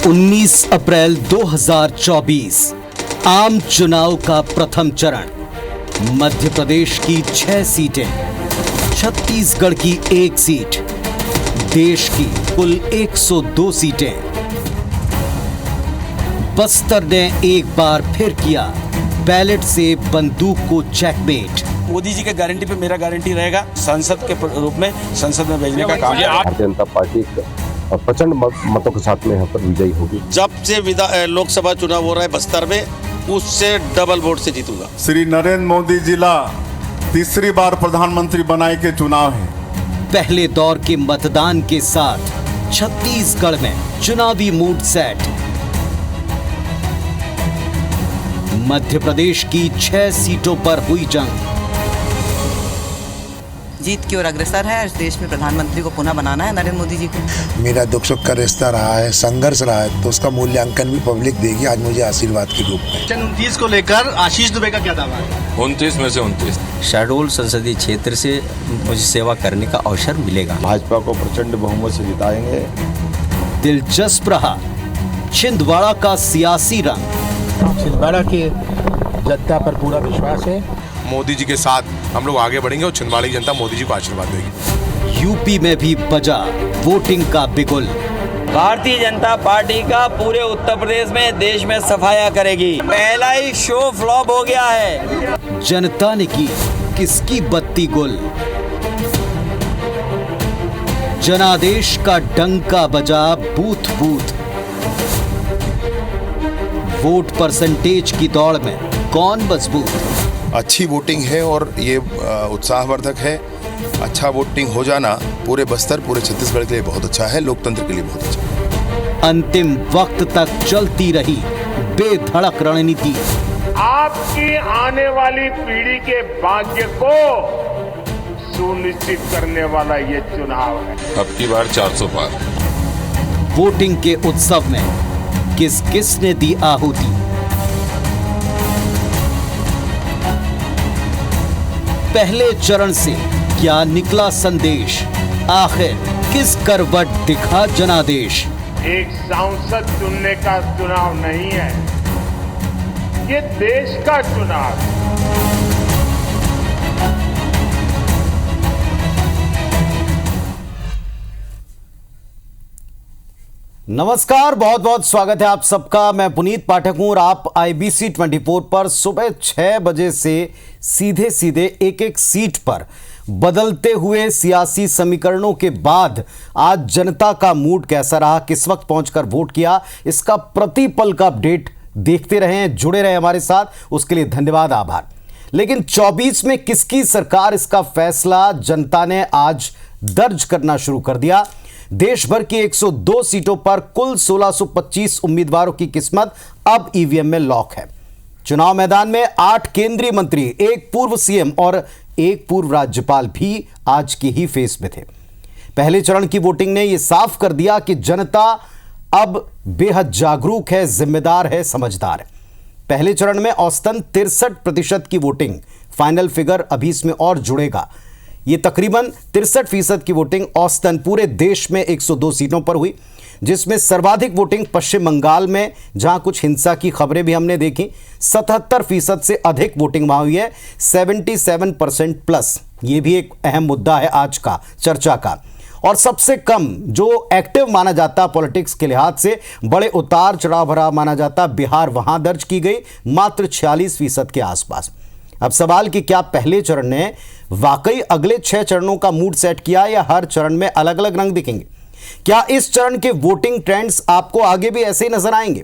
19 अप्रैल 2024 आम चुनाव का प्रथम चरण। मध्य प्रदेश की 6 सीटें, छत्तीसगढ़ की 1 सीट, देश की कुल 102 सीटें। बस्तर ने एक बार फिर किया बैलेट से बंदूक को चेकमेट। मोदी जी के गारंटी पे मेरा गारंटी रहेगा, सांसद के रूप में संसद में भेजने का काम। भारतीय जनता पार्टी प्रचंड मतों के साथ में यहाँ पर विजयी होगी। जब से लोकसभा चुनाव हो रहा है बस्तर में, उससे डबल वोट से जीतूंगा। श्री नरेंद्र मोदी जिला तीसरी बार प्रधानमंत्री बनाए के चुनाव है। पहले दौर के मतदान के साथ छत्तीसगढ़ में चुनावी मूड सेट। मध्य प्रदेश की 6 सीटों पर हुई जंग। जीत की ओर अग्रसर है। इस देश में प्रधानमंत्री को पुनः बनाना है नरेंद्र मोदी जी को। मेरा दुख सुख का रिश्ता रहा है, संघर्ष रहा है, तो उसका मूल्यांकन भी पब्लिक देगी आज मुझे आशीर्वाद के रूप में। 29 को लेकर आशीष दुबे का क्या दावा है? 29 में से 29 शहडोल संसदीय क्षेत्र से मुझे सेवा करने का अवसर मिलेगा। भाजपा को प्रचंड बहुमत से जिताएंगे। दिलचस्प रहा छिंदवाड़ा का सियासी रंग। छिंदवाड़ा की जनता पर पूरा विश्वास है। मोदी जी के साथ हम लोग आगे बढ़ेंगे और छिंदवाड़ा की जनता मोदी जी को आशीर्वाद देगी। यूपी में भी बजा वोटिंग का बिगुल। भारतीय जनता पार्टी का पूरे उत्तर प्रदेश में देश में सफाया करेगी। पहला ही शो फ्लॉप हो गया है। जनता ने की किसकी बत्ती गुल। जनादेश का डंका बजा बूथ बूथ। वोट परसेंटेज की दौड़ में कौन मजबूत। अच्छी वोटिंग है और ये उत्साहवर्धक है। अच्छा वोटिंग हो जाना पूरे बस्तर, पूरे छत्तीसगढ़ के लिए बहुत अच्छा है, लोकतंत्र के लिए बहुत अच्छा है। अंतिम वक्त तक चलती रही बेधड़क रणनीति। आपकी आने वाली पीढ़ी के भाग्य को सुनिश्चित करने वाला ये चुनाव है। अब की बार 400 पार। वोटिंग के उत्सव में किस किस ने दी आहुति। पहले चरण से क्या निकला संदेश। आखिर किस करवट दिखा जनादेश। एक सांसद चुनने का चुनाव नहीं है, ये देश का चुनाव है। नमस्कार, बहुत बहुत स्वागत है आप सबका। मैं पुनीत पाठक हूं और आप IBC 24 पर सुबह 6 बजे से सीधे सीधे एक एक सीट पर बदलते हुए सियासी समीकरणों के बाद आज जनता का मूड कैसा रहा, किस वक्त पहुंचकर वोट किया, इसका प्रतिपल का अपडेट देखते रहें, जुड़े रहे हमारे साथ। उसके लिए धन्यवाद, आभार। लेकिन 24 में किसकी सरकार, इसका फैसला जनता ने आज दर्ज करना शुरू कर दिया। देश भर की 102 सीटों पर कुल 1625 उम्मीदवारों की किस्मत अब ईवीएम में लॉक है। चुनाव मैदान में 8 केंद्रीय मंत्री, एक पूर्व सीएम और एक पूर्व राज्यपाल भी आज की ही फेस में थे। पहले चरण की वोटिंग ने यह साफ कर दिया कि जनता अब बेहद जागरूक है, जिम्मेदार है, समझदार है। पहले चरण में औसतन 63% की वोटिंग, फाइनल फिगर अभी इसमें और जुड़ेगा। ये तकरीबन 63% की वोटिंग औसतन पूरे देश में 102 सीटों पर हुई, जिसमें सर्वाधिक वोटिंग पश्चिम बंगाल में, जहां कुछ हिंसा की खबरें भी हमने देखी। 77% से अधिक वोटिंग वहां हुई है, 77% प्लस। ये भी एक अहम मुद्दा है आज का चर्चा का। और सबसे कम जो एक्टिव माना जाता पॉलिटिक्स के लिहाज से, बड़े उतार चढ़ाव भरा माना जाता बिहार, वहां दर्ज की गई मात्र 46% के आसपास। अब सवाल कि क्या पहले चरण ने वाकई अगले 6 चरणों का मूड सेट किया या हर चरण में अलग अलग रंग दिखेंगे। क्या इस चरण के वोटिंग ट्रेंड्स आपको आगे भी ऐसे ही नजर आएंगे।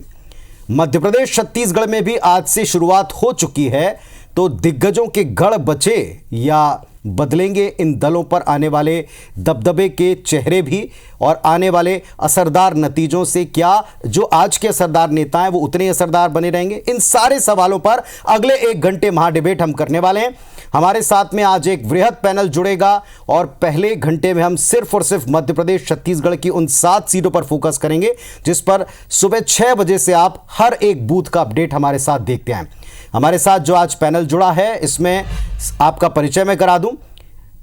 मध्य प्रदेश, छत्तीसगढ़ में भी आज से शुरुआत हो चुकी है, तो दिग्गजों के गढ़ बचे या बदलेंगे इन दलों पर आने वाले दबदबे के चेहरे भी, और आने वाले असरदार नतीजों से क्या जो आज के असरदार नेता हैं वो उतने असरदार बने रहेंगे। इन सारे सवालों पर अगले 1 घंटे महाडिबेट हम करने वाले हैं। हमारे साथ में आज एक वृहद पैनल जुड़ेगा और पहले घंटे में हम सिर्फ और सिर्फ मध्य प्रदेश, छत्तीसगढ़ की उन 7 सीटों पर फोकस करेंगे जिस पर सुबह 6 बजे से आप हर एक बूथ का अपडेट हमारे साथ देखते हैं। हमारे साथ जो आज पैनल जुड़ा है, इसमें आपका परिचय मैं करा दूं।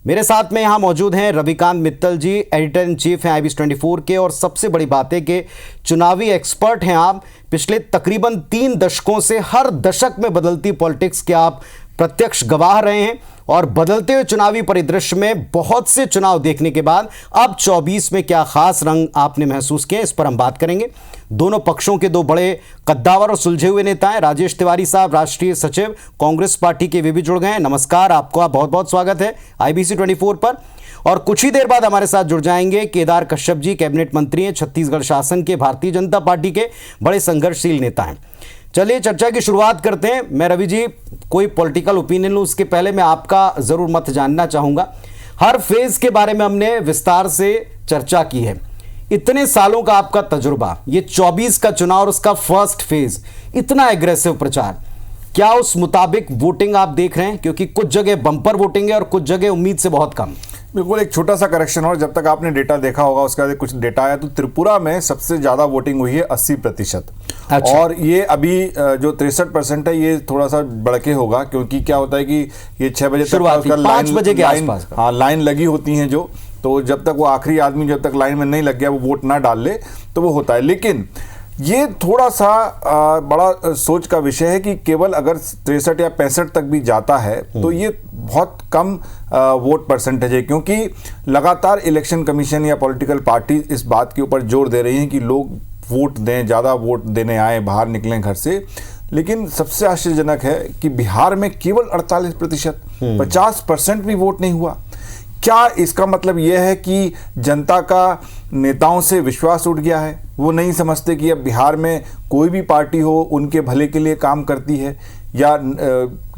मेरे साथ में यहाँ मौजूद हैं रविकांत मित्तल जी, एडिटर इन चीफ हैं IBC 24 के, और सबसे बड़ी बात है कि चुनावी एक्सपर्ट हैं आप। पिछले तकरीबन 3 दशकों से हर दशक में बदलती पॉलिटिक्स के आप प्रत्यक्ष गवाह रहे हैं, और बदलते हुए चुनावी परिदृश्य में बहुत से चुनाव देखने के बाद अब 24 में क्या खास रंग आपने महसूस किए, इस पर हम बात करेंगे। दोनों पक्षों के दो बड़े कद्दावर और सुलझे हुए नेता हैं। राजेश तिवारी साहब, राष्ट्रीय सचिव कांग्रेस पार्टी के, वे भी जुड़ गए हैं। नमस्कार, आपका बहुत बहुत स्वागत है IBC 24 पर। और कुछ ही देर बाद हमारे साथ जुड़ जाएंगे केदार कश्यप जी, कैबिनेट मंत्री हैं, छत्तीसगढ़ शासन के, भारतीय जनता पार्टी के बड़े संघर्षशील नेता हैं। चलिए चर्चा की शुरुआत करते हैं। मैं रवि जी कोई पॉलिटिकल ओपिनियन लूँ उसके पहले मैं आपका ज़रूर मत जानना चाहूँगा। हर फेज़ के बारे में हमने विस्तार से चर्चा की है। इतने सालों का आपका तजुर्बा, ये 24 का चुनाव और उसका फर्स्ट फेज़, इतना एग्रेसिव प्रचार, क्या उस मुताबिक वोटिंग आप देख रहे हैं? क्योंकि कुछ जगह बम्पर वोटिंग है और कुछ जगह उम्मीद से बहुत कम। बिल्कुल, एक छोटा सा करेक्शन, और जब तक आपने डेटा देखा होगा उसके बाद कुछ डेटा आया तो त्रिपुरा में सबसे ज़्यादा वोटिंग हुई है 80%। अच्छा। और ये अभी जो 63% है ये थोड़ा सा बढ़के होगा, क्योंकि क्या होता है कि ये 6 बजे तक 5 बजे के आसपास, हाँ, लाइन लगी होती हैं जो, तो जब तक वो आखिरी आदमी जब तक लाइन में नहीं लग गया वो वोट ना डाल ले तो वो होता है। लेकिन ये थोड़ा सा बड़ा सोच का विषय है कि केवल अगर 63 या 65 तक भी जाता है तो ये बहुत कम वोट परसेंटेज है, क्योंकि लगातार इलेक्शन कमीशन या पॉलिटिकल पार्टी इस बात के ऊपर जोर दे रही हैं कि लोग वोट दें, ज़्यादा वोट देने आए, बाहर निकलें घर से। लेकिन सबसे आश्चर्यजनक है कि बिहार में केवल 48%, 50% भी वोट नहीं हुआ। क्या इसका मतलब यह है कि जनता का नेताओं से विश्वास उठ गया है? वो नहीं समझते कि अब बिहार में कोई भी पार्टी हो उनके भले के लिए काम करती है, या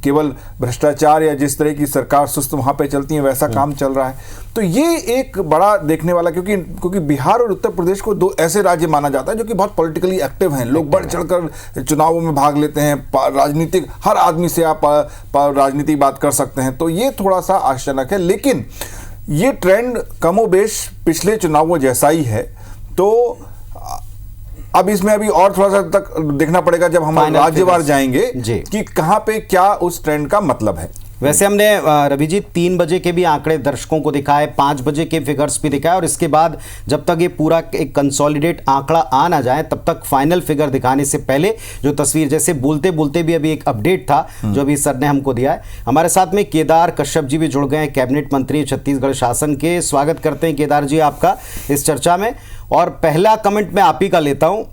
केवल भ्रष्टाचार या जिस तरह की सरकार सुस्त वहाँ पे चलती है वैसा काम चल रहा है? तो ये एक बड़ा देखने वाला, क्योंकि बिहार और उत्तर प्रदेश को दो ऐसे राज्य माना जाता है जो कि बहुत पॉलिटिकली एक्टिव हैं। लोग बढ़ चढ़कर चुनावों में भाग लेते हैं, राजनीतिक हर आदमी से आप राजनीतिक बात कर सकते हैं। तो ये थोड़ा सा आश्चर्यजनक है, लेकिन ये ट्रेंड कमोबेश पिछले चुनावों जैसा ही है। तो अब इसमें अभी और थोड़ा सा तक देखना पड़ेगा जब हम राज्यवार जाएंगे कि कहां पे क्या उस ट्रेंड का मतलब है। वैसे हमने रवि जी 3 बजे के भी आंकड़े दर्शकों को दिखाए, 5 बजे के फिगर्स भी दिखाए, और इसके बाद जब तक ये पूरा एक कंसोलिडेट आंकड़ा आ ना जाए तब तक फाइनल फिगर दिखाने से पहले जो तस्वीर, जैसे बोलते बोलते भी अभी एक अपडेट था जो अभी सर ने हमको दिया है। हमारे साथ में केदार कश्यप जी भी जुड़ गए हैं, कैबिनेट मंत्री छत्तीसगढ़ शासन के। स्वागत करते हैं केदार जी आपका इस चर्चा में। और पहला कमेंट मैं आप ही का लेता हूं।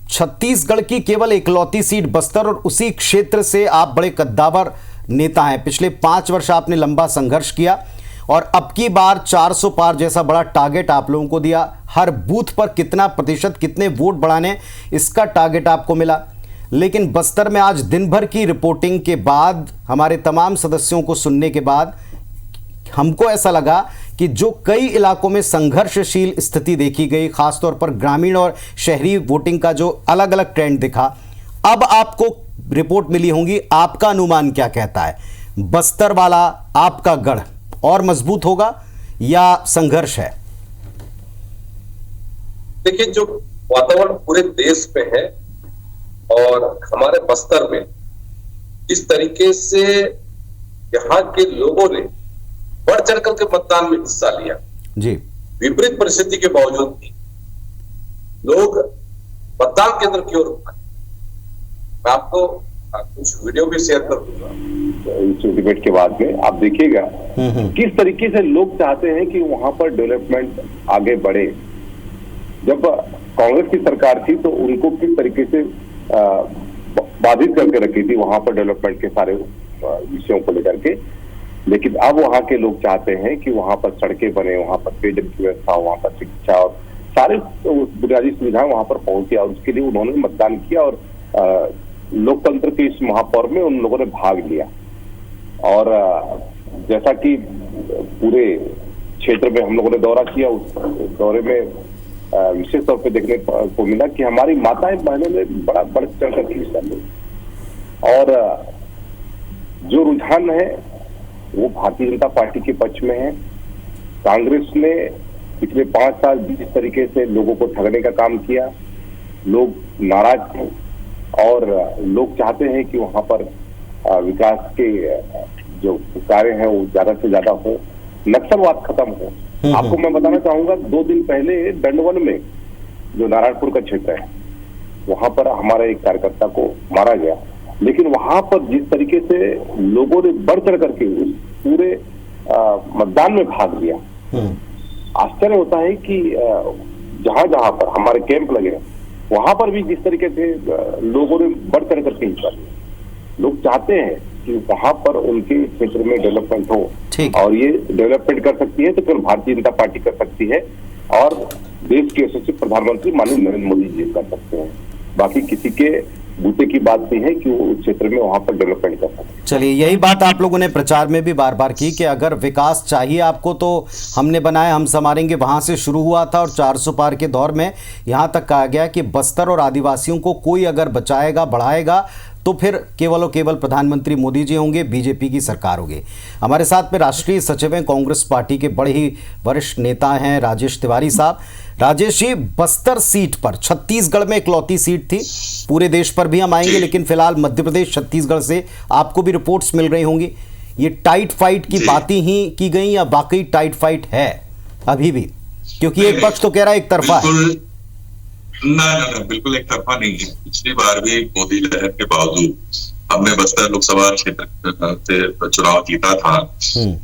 छत्तीसगढ़ की केवल इकलौती सीट बस्तर, और उसी क्षेत्र से आप बड़े कद्दावर नेता हैं। पिछले 5 वर्ष आपने लंबा संघर्ष किया, और अब की बार 400 पार जैसा बड़ा टारगेट आप लोगों को दिया। हर बूथ पर कितना प्रतिशत, कितने वोट बढ़ाने, इसका टारगेट आपको मिला। लेकिन बस्तर में आज दिन भर की रिपोर्टिंग के बाद, हमारे तमाम सदस्यों को सुनने के बाद, हमको ऐसा लगा कि जो कई इलाकों में संघर्षशील स्थिति देखी गई, खासतौर पर ग्रामीण और शहरी वोटिंग का जो अलग अलग ट्रेंड दिखा, अब आपको रिपोर्ट मिली होंगी। आपका अनुमान क्या कहता है? बस्तर वाला आपका गढ़ और मजबूत होगा या संघर्ष है? देखिए, जो वातावरण पूरे देश में है और हमारे बस्तर में इस तरीके से यहाँ के लोगों ने बढ़ चढ़कर के मतदान में हिस्सा लिया जी, विपरीत परिस्थिति के बावजूद भी लोग मतदान केंद्र की ओर। मैं आपको कुछ वीडियो भी शेयर कर दूंगा इस डिबेट के बाद में। आप देखिएगा किस तरीके से लोग चाहते हैं कि वहां पर डेवलपमेंट आगे बढ़े। जब कांग्रेस की सरकार थी तो उनको किस तरीके से बाधित करके रखी थी वहां पर डेवलपमेंट के सारे विषयों को लेकर के। लेकिन अब वहां के लोग चाहते हैं कि वहां पर सड़कें बने, वहां पर पेयजल की व्यवस्था, वहां पर शिक्षा और सारे बुनियादी सुविधाएं वहां पर पहुंची, और उसके लिए उन्होंने मतदान किया और लोकतंत्र के इस महापर्व में उन लोगों ने भाग लिया। और जैसा कि पूरे क्षेत्र में हम लोगों ने दौरा किया, उस दौरे में विशेष तौर पे देखने को मिला कि हमारी माताएं बहनों ने बड़ा बढ़ चढ़ कर हिस्सा लिया, और जो रुझान है वो भारतीय जनता पार्टी के पक्ष में है। कांग्रेस ने पिछले 5 साल जिस तरीके से लोगों को ठगने का काम किया, लोग नाराज हैं और लोग चाहते हैं कि वहां पर विकास के जो कार्य हैं वो ज्यादा से ज्यादा हो, नक्सलवाद खत्म हो। आपको मैं बताना चाहूंगा 2 दिन पहले दंडवन में जो नारायणपुर का क्षेत्र है वहां पर हमारे एक कार्यकर्ता को मारा गया, लेकिन वहां पर जिस तरीके से लोगों ने बढ़ चढ़ करके उस पूरे मतदान में भाग लिया, आश्चर्य होता है कि जहां जहां पर हमारे कैंप लगे वहां पर भी जिस तरीके से लोगों ने बढ़ चढ़ करके हिस्सा लिया। लोग चाहते हैं कि वहां पर उनके क्षेत्र में डेवलपमेंट हो, और ये डेवलपमेंट कर सकती है तो केवल भारतीय जनता पार्टी कर सकती है और देश के यशस्वी प्रधानमंत्री माननीय नरेंद्र मोदी जी कर सकते हैं। बाकी किसी के बूते की बात नहीं है कि वो उस क्षेत्र में वहां पर डेवलपमेंट कर सकते हैं। चलिए, यही बात आप लोगों ने प्रचार में भी बार बार की कि अगर विकास चाहिए आपको तो हमने बनाया, हम संवारेंगे, वहां से शुरू हुआ था और 400 पार के दौर में यहां तक कहा गया कि बस्तर और आदिवासियों को कोई अगर बचाएगा, बढ़ाएगा तो फिर केवल और केवल प्रधानमंत्री मोदी जी होंगे, बीजेपी की सरकार होगी। हमारे साथ में राष्ट्रीय सचिव हैं, कांग्रेस पार्टी के बड़े ही वरिष्ठ नेता हैं राजेश तिवारी साहब। राजेश जी, बस्तर सीट पर, छत्तीसगढ़ में इकलौती सीट थी, पूरे देश पर भी हम आएंगे, लेकिन फिलहाल मध्य प्रदेश छत्तीसगढ़ से आपको भी रिपोर्ट्स मिल रही होंगी। ये टाइट फाइट की बातें ही की गई या वाकई टाइट फाइट है अभी भी? क्योंकि एक पक्ष तो कह रहा है एक तरफा है। ना, बिल्कुल एक तरफा नहीं है। पिछली बार भी मोदी लहर के बावजूद हमने बस्तर लोकसभा क्षेत्र से चुनाव जीता था,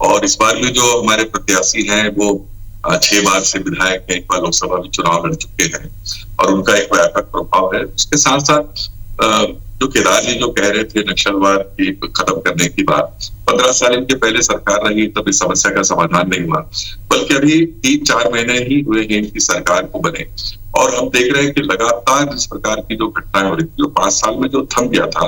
और इस बार भी जो हमारे प्रत्याशी हैं वो 6 बार से विधायक हैं, एक बार लोकसभा में चुनाव लड़ चुके हैं और उनका एक व्यापक प्रभाव है। उसके साथ साथ जो केदार जी जो कह रहे थे नक्सलवाद की खत्म करने की बात, 15 साल इनके पहले सरकार रही तब इस समस्या का समाधान नहीं हुआ, बल्कि अभी 3-4 महीने ही हुए हैं इनकी सरकार को बने, और हम देख रहे हैं कि लगातार जिस प्रकार की जो घटनाएं हो रही थी, जो 5 साल में जो थम गया था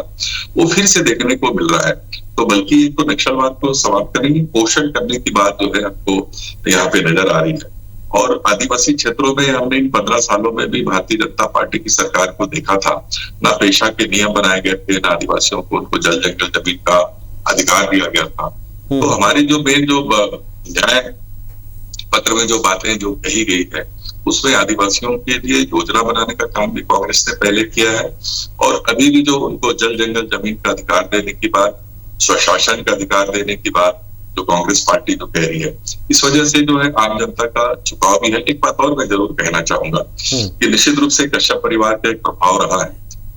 वो फिर से देखने को मिल रहा है। तो बल्कि एक तो नक्सलवाद को समाप्त करने की, पोषण करने की बात जो है आपको यहाँ पे नजर आ रही है। और आदिवासी क्षेत्रों में हमने इन 15 सालों में भी भारतीय जनता पार्टी की सरकार को देखा था, ना पेशा के नियम बनाए गए थे, ना आदिवासियों को उनको जल जंगल जमीन का अधिकार दिया गया था। तो हमारी जो मेन जो न्याय पत्र में जो बातें जो कही गई है उसमें आदिवासियों के लिए योजना बनाने का काम भी कांग्रेस ने पहले किया है, और अभी भी जो उनको जल जंगल जमीन का अधिकार देने की बात, स्वशासन का अधिकार देने की बात जो कांग्रेस पार्टी जो कह रही है, इस वजह से जो है आम जनता का झुकाव भी है। एक बात और मैं जरूर कहना चाहूंगा कि निश्चित रूप से कश्यप परिवार का एक प्रभाव रहा है।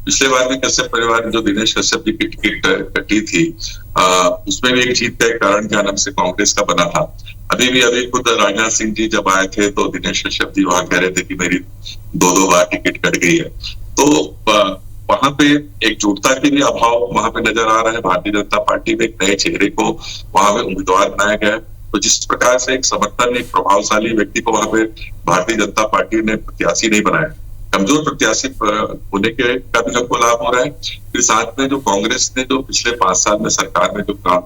पिछले बार भी कश्यप परिवार ने जो दिनेश कश्यप जी की टिकट कटी थी, उसमें भी एक जीत का एक कारण क्या नाम से कांग्रेस का बना था। अभी खुद राजनाथ सिंह जी जब आए थे तो दिनेश कश्यप जी वहां कह रहे थे कि मेरी 2 बार टिकट कट गई है। तो वहां पे एकजुटता के भी अभाव वहां पे नजर आ रहा है। भारतीय जनता पार्टी में एक नए चेहरे को वहां पे उम्मीदवार बनाया गया है, तो जिस प्रकार से एक समर्थन, एक प्रभावशाली व्यक्ति को वहां पे भारतीय जनता पार्टी ने प्रत्याशी नहीं बनाया, कमजोर प्रत्याशी होने के का भी हमको लाभ हो रहा है। फिर साथ में जो कांग्रेस ने जो पिछले 5 साल में सरकार में जो काम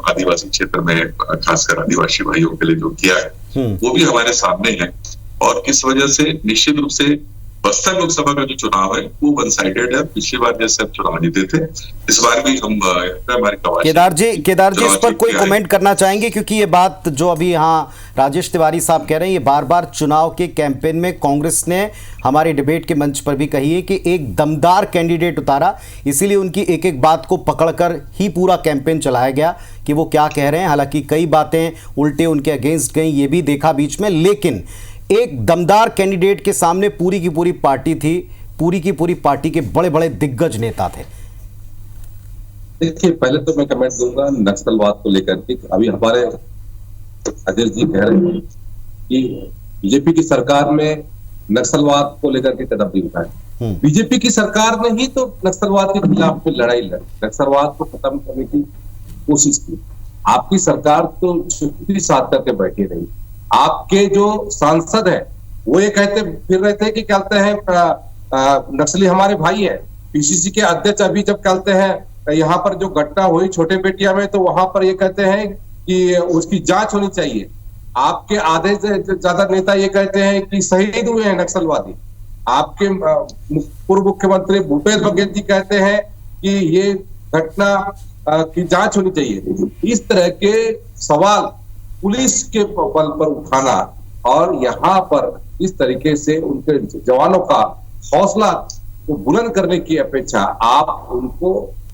आदिवासी क्षेत्र में खासकर आदिवासी भाइयों के लिए जो किया है वो भी हमारे सामने है, और इस वजह से निश्चित रूप से बस्तर लोकसभा का जो चुनाव है वो वन साइडेड है। पिछली बार जैसे हम चुनाव जीते थे, इस बार भी हम हमारे केदार जी इस पर कोई कमेंट करना चाहेंगे? क्योंकि ये बात जो अभी यहाँ राजेश तिवारी साहब कह रहे हैं, ये बार बार चुनाव के कैंपेन में कांग्रेस ने हमारे डिबेट के मंच पर भी कही है कि एक दमदार कैंडिडेट उतारा, इसीलिए उनकी एक एक बात को पकड़कर ही पूरा कैंपेन चलाया गया कि वो क्या कह रहे हैं। हालांकि कई बातें उल्टे उनके अगेंस्ट गई, ये भी देखा बीच में, लेकिन एक दमदार कैंडिडेट के सामने पूरी की पूरी पार्टी थी, पूरी की पूरी पार्टी के बड़े बड़े दिग्गज नेता थे। देखिए, पहले तो मैं कमेंट दूंगा नक्सलवाद को लेकर के। अभी हमारे अजय जी कह रहे हैं कि बीजेपी की सरकार में नक्सलवाद को लेकर के कदम भी उठाए। बीजेपी की सरकार ने ही तो नक्सलवाद के खिलाफ में लड़ाई लड़ी, नक्सलवाद को खत्म करने की कोशिश की। आपकी सरकार तो चुप्पी साध करके बैठी रही। आपके जो सांसद हैं वो ये कहते फिर रहे थे कि कहते हैं नक्सली हमारे भाई हैं। पीसीसी के अध्यक्ष अभी जब कहते हैं यहाँ पर जो घटना हुई छोटे बेटिया में, तो वहां पर ये कहते हैं कि उसकी जांच होनी चाहिए। आपके आधे से ज्यादा नेता ये कहते हैं कि शहीद हुए हैं नक्सलवादी। आपके पूर्व मुख्यमंत्री भूपेश बघेल जी कहते हैं कि ये घटना की जांच होनी चाहिए। इस तरह के सवाल पुलिस के बल पर उठाना और यहाँ पर इस तरीके से उनके जवानों का हौसला को बुलंद करने की अपेक्षा आप उनको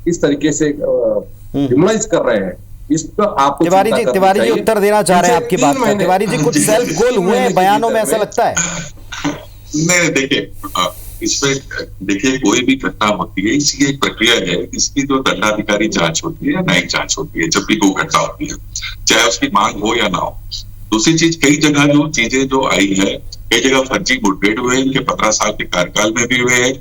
इस तरीके से ह्यूमनाइज कर रहे हैं, इस पर आपको तिवारी जी उत्तर देना चाह रहे हैं आपकी बात का। तिवारी जी, कुछ सेल्फ गोल हुए हैं बयानों में, ऐसा लगता है? नहीं, देखिए इसमें देखिए कोई भी घटना होती है, इसकी एक प्रक्रिया है, इसकी जो दंडाधिकारी जांच होती है, न्यायिक जांच होती है जब भी कोई घटना होती है, चाहे उसकी मांग हो या ना हो। दूसरी चीज, कई जगह जो चीजें जो आई है, कई जगह फर्जी मुठभेड़ हुए, इनके 15 साल के कार्यकाल में भी हुए हैं।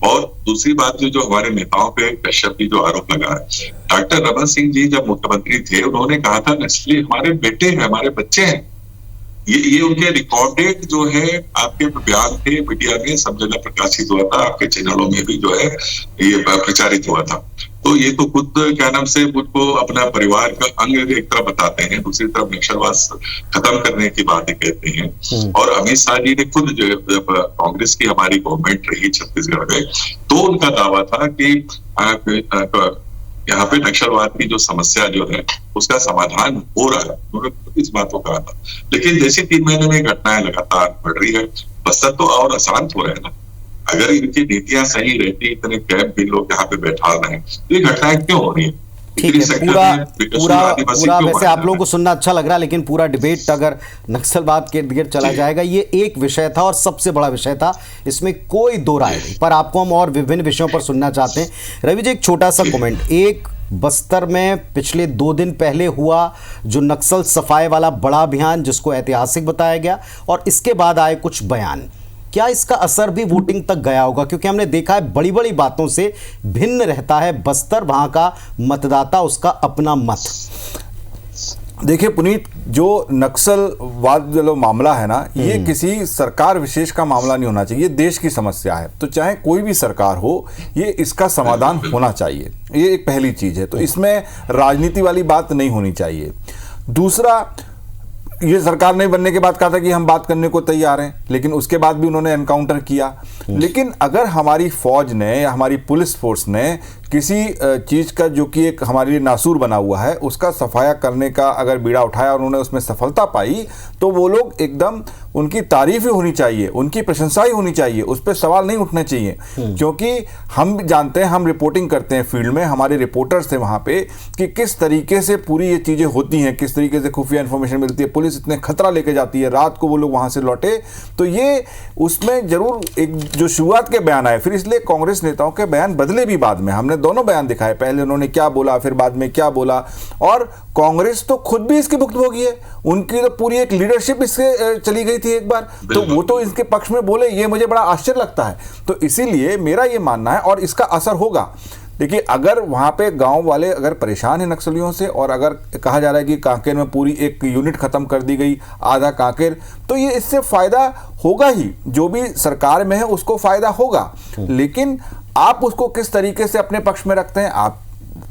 और दूसरी बात जो हमारे नेताओं पे कश्यप जी जो आरोप लगा है, डॉक्टर रमन सिंह जी जब मुख्यमंत्री थे, उन्होंने कहा था नक्सली हमारे बेटे हैं, हमारे बच्चे हैं। ये उनके रिकॉर्डेड जो है आपके बयान थे, मीडिया में सब जगह प्रकाशित हुआ था, आपके चैनलों में भी जो है ये प्रचारित हुआ था। तो ये तो खुद क्या नाम से मुझको अपना परिवार का अंग एक तरफ बताते हैं, दूसरी तरफ नक्सलवाद खत्म करने की बात कहते हैं। और अमित शाह जी ने खुद जो कांग्रेस की हमारी गवर्नमेंट रही छत्तीसगढ़ में, तो उनका दावा था कि यहाँ पे नक्सलवाद की जो समस्या जो है उसका समाधान हो रहा है, उन्होंने इस बात को कहा था। लेकिन जैसे 3 महीने में घटनाएं लगातार बढ़ रही है, बस्तर तो और अशांत हो रहा है ना। अगर इनकी नीतियां सही रहती, इतने कैंप भी लोग यहाँ पे बैठा रहे हैं, तो ये घटनाएं क्यों हो रही है? ठीक है, पूरा वैसे आप लोगों को सुनना अच्छा लग रहा है, लेकिन पूरा डिबेट अगर नक्सलवाद के इर्द गिर्द चला जाएगा, ये एक विषय था और सबसे बड़ा विषय था, इसमें कोई दो राय नहीं। पर आपको हम और विभिन्न विषयों पर सुनना चाहते हैं। रवि जी, एक छोटा सा कमेंट, एक बस्तर में पिछले 2 दिन पहले हुआ जो नक्सल सफाई वाला बड़ा अभियान, जिसको ऐतिहासिक बताया गया, और इसके बाद आए कुछ बयान, क्या इसका असर भी वोटिंग तक गया होगा? क्योंकि हमने देखा है बड़ी बड़ी बातों से भिन्न रहता है बस्तर, वहां का मतदाता, उसका अपना मत। देखिए पुनीत, जो नक्सलवाद जो मामला है ना, ये किसी सरकार विशेष का मामला नहीं होना चाहिए, ये देश की समस्या है। तो चाहे कोई भी सरकार हो, ये इसका समाधान होना चाहिए, ये एक पहली चीज है। तो इसमें राजनीति वाली बात नहीं होनी चाहिए। दूसरा, ये सरकार ने बनने के बाद कहा था कि हम बात करने को तैयार हैं, लेकिन उसके बाद भी उन्होंने एनकाउंटर किया। लेकिन अगर हमारी फौज ने या हमारी पुलिस फोर्स ने किसी चीज़ का जो कि एक हमारे लिए नासूर बना हुआ है, उसका सफाया करने का अगर बीड़ा उठाया और उन्होंने उसमें सफलता पाई, तो वो लोग एकदम, उनकी तारीफ ही होनी चाहिए, उनकी प्रशंसा ही होनी चाहिए, उस पर सवाल नहीं उठने चाहिए। क्योंकि हम जानते हैं, हम रिपोर्टिंग करते हैं फील्ड में, हमारे रिपोर्टर्स थे वहाँ पे, कि किस तरीके से पूरी ये चीज़ें होती हैं, किस तरीके से खुफिया इन्फॉर्मेशन मिलती है, पुलिस इतने खतरा लेके जाती है, रात को वो लोग वहाँ से लौटे। तो ये उसमें जरूर एक जो शुरुआत के बयान आए, फिर इसलिए कांग्रेस नेताओं के बयान बदले भी बाद में, हमने दोनों बयान दिखाए, पहले उन्होंने क्या बोला, फिर बाद में क्या बोला। और कांग्रेस तो खुद भी इसकी भुक्तभोगी है, उनकी तो पूरी एक लीडरशिप इससे चली गई थी एक बार, तो वो तो इसके पक्ष में बोले, ये मुझे बड़ा आश्चर्य लगता है। तो इसीलिए मेरा ये मानना है, और इसका असर होगा। देखिए, अगर वहाँ पे गांव वाले अगर परेशान हैं नक्सलियों से, और अगर कहा जा रहा है कि कांकेर में पूरी एक यूनिट खत्म कर दी गई, आधा कांकेर, तो ये इससे फायदा होगा ही, जो भी सरकार में है उसको फायदा होगा। लेकिन आप उसको किस तरीके से अपने पक्ष में रखते हैं, आप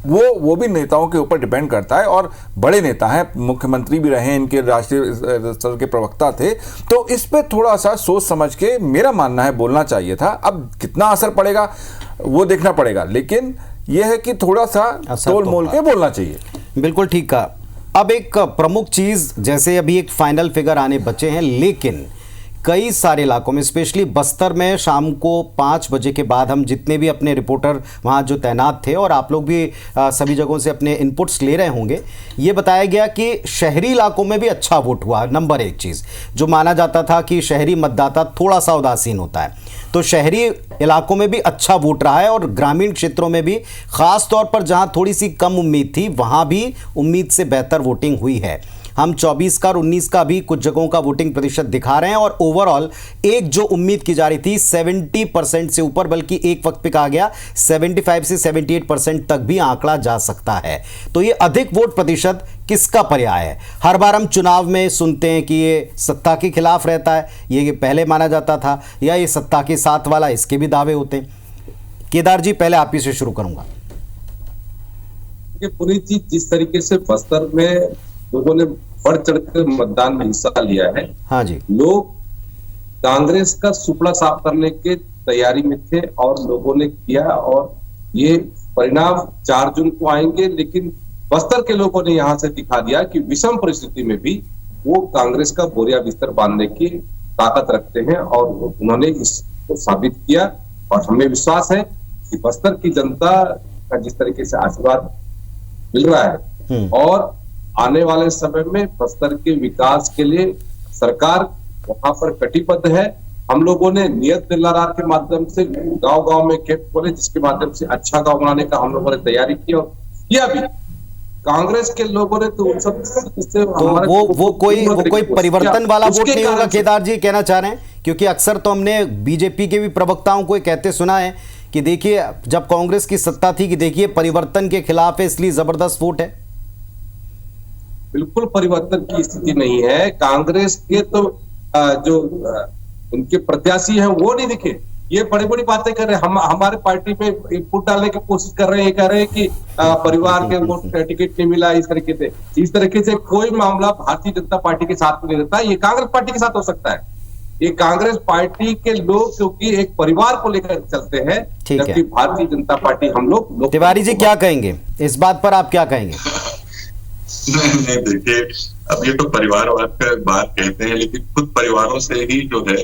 वो भी नेताओं के ऊपर डिपेंड करता है। और बड़े नेता हैं, मुख्यमंत्री भी रहे, इनके राष्ट्रीय स्तर के प्रवक्ता थे, तो इस पे थोड़ा सा सोच समझ के मेरा मानना है बोलना चाहिए था। अब कितना असर पड़ेगा वो देखना पड़ेगा, लेकिन यह है कि थोड़ा सा तोल मोल के बोलना चाहिए। बिल्कुल ठीक कहा। अब एक प्रमुख चीज, जैसे अभी एक फाइनल फिगर आने बचे हैं, लेकिन कई सारे इलाकों में, स्पेशली बस्तर में, शाम को 5 बजे के बाद हम जितने भी अपने रिपोर्टर वहाँ जो तैनात थे, और आप लोग भी सभी जगहों से अपने इनपुट्स ले रहे होंगे, ये बताया गया कि शहरी इलाकों में भी अच्छा वोट हुआ। नंबर 1 चीज़ जो माना जाता था कि शहरी मतदाता थोड़ा सा उदासीन होता है, तो शहरी इलाकों में भी अच्छा वोट रहा है, और ग्रामीण क्षेत्रों में भी, खास तौर पर जहाँ थोड़ी सी कम उम्मीद थी, वहाँ भी उम्मीद से बेहतर वोटिंग हुई है। हम 24 का और 19 का भी कुछ जगहों का वोटिंग प्रतिशत दिखा रहे हैं, और ओवरऑल एक जो उम्मीद की जा रही थी 70% से ऊपर, बल्कि एक वक्त पे कहा गया 75 से 78% तक भी आंकड़ा जा सकता है। तो ये अधिक वोट प्रतिशत किसका पर्याय है? हर बार हम चुनाव में सुनते हैं कि ये सत्ता के खिलाफ रहता है, ये पहले माना जाता था, या ये सत्ता के साथ वाला, इसके भी दावे होते हैं। केदार जी, पहले आप ही से शुरू करूंगा। पुनीत जी, जिस तरीके से बस्तर में लोगों ने बढ़ चढ़कर मतदान में हिस्सा लिया है, हाँ जी, लोग कांग्रेस का सुपड़ा साफ करने के तैयारी में थे और लोगों ने किया, और ये परिणाम 4 जून को आएंगे। लेकिन बस्तर के लोगों ने यहां से दिखा दिया कि विषम परिस्थिति में भी वो कांग्रेस का बोरिया बिस्तर बांधने की ताकत रखते हैं, और उन्होंने इसको साबित किया। और हमें विश्वास है कि बस्तर की जनता का जिस तरीके से आशीर्वाद मिल रहा है, और आने वाले समय में बस्तर के विकास के लिए सरकार वहां पर कटिबद्ध है। हम लोगों ने नियत निर्धारण के माध्यम से गांव-गांव में कैंप खोले, जिसके माध्यम से अच्छा गांव बनाने का हम लोगों ने तैयारी की और किया भी। कांग्रेस के लोगों ने तो सब वो कोई परिवर्तन वाला वोट नहीं होगा, केदार जी कहना चाह रहे हैं? क्योंकि अक्सर तो हमने बीजेपी के भी प्रवक्ताओं को कहते सुना है कि देखिए जब कांग्रेस की सत्ता थी कि देखिए परिवर्तन के खिलाफ है, इसलिए जबरदस्त वोट है। बिल्कुल परिवर्तन की स्थिति नहीं है। कांग्रेस के तो जो उनके प्रत्याशी हैं वो नहीं दिखे, ये बड़ी बड़ी बातें कर रहे हैं। हम हमारे पार्टी पे फुट डालने की कोशिश कर रहे हैं, ये कह रहे हैं कि परिवार के वो टिकट नहीं मिला। इस तरीके से कोई मामला भारतीय जनता पार्टी के साथ नहीं रहता, ये कांग्रेस पार्टी के साथ हो सकता है। ये कांग्रेस पार्टी के लोग क्योंकि एक परिवार को लेकर चलते हैं, जबकि भारतीय जनता पार्टी हम लोग। तिवारी जी क्या कहेंगे इस बात पर, आप क्या कहेंगे? नहीं देखिए, अब ये तो परिवारवाद का बात कहते हैं, लेकिन खुद परिवारों से ही जो है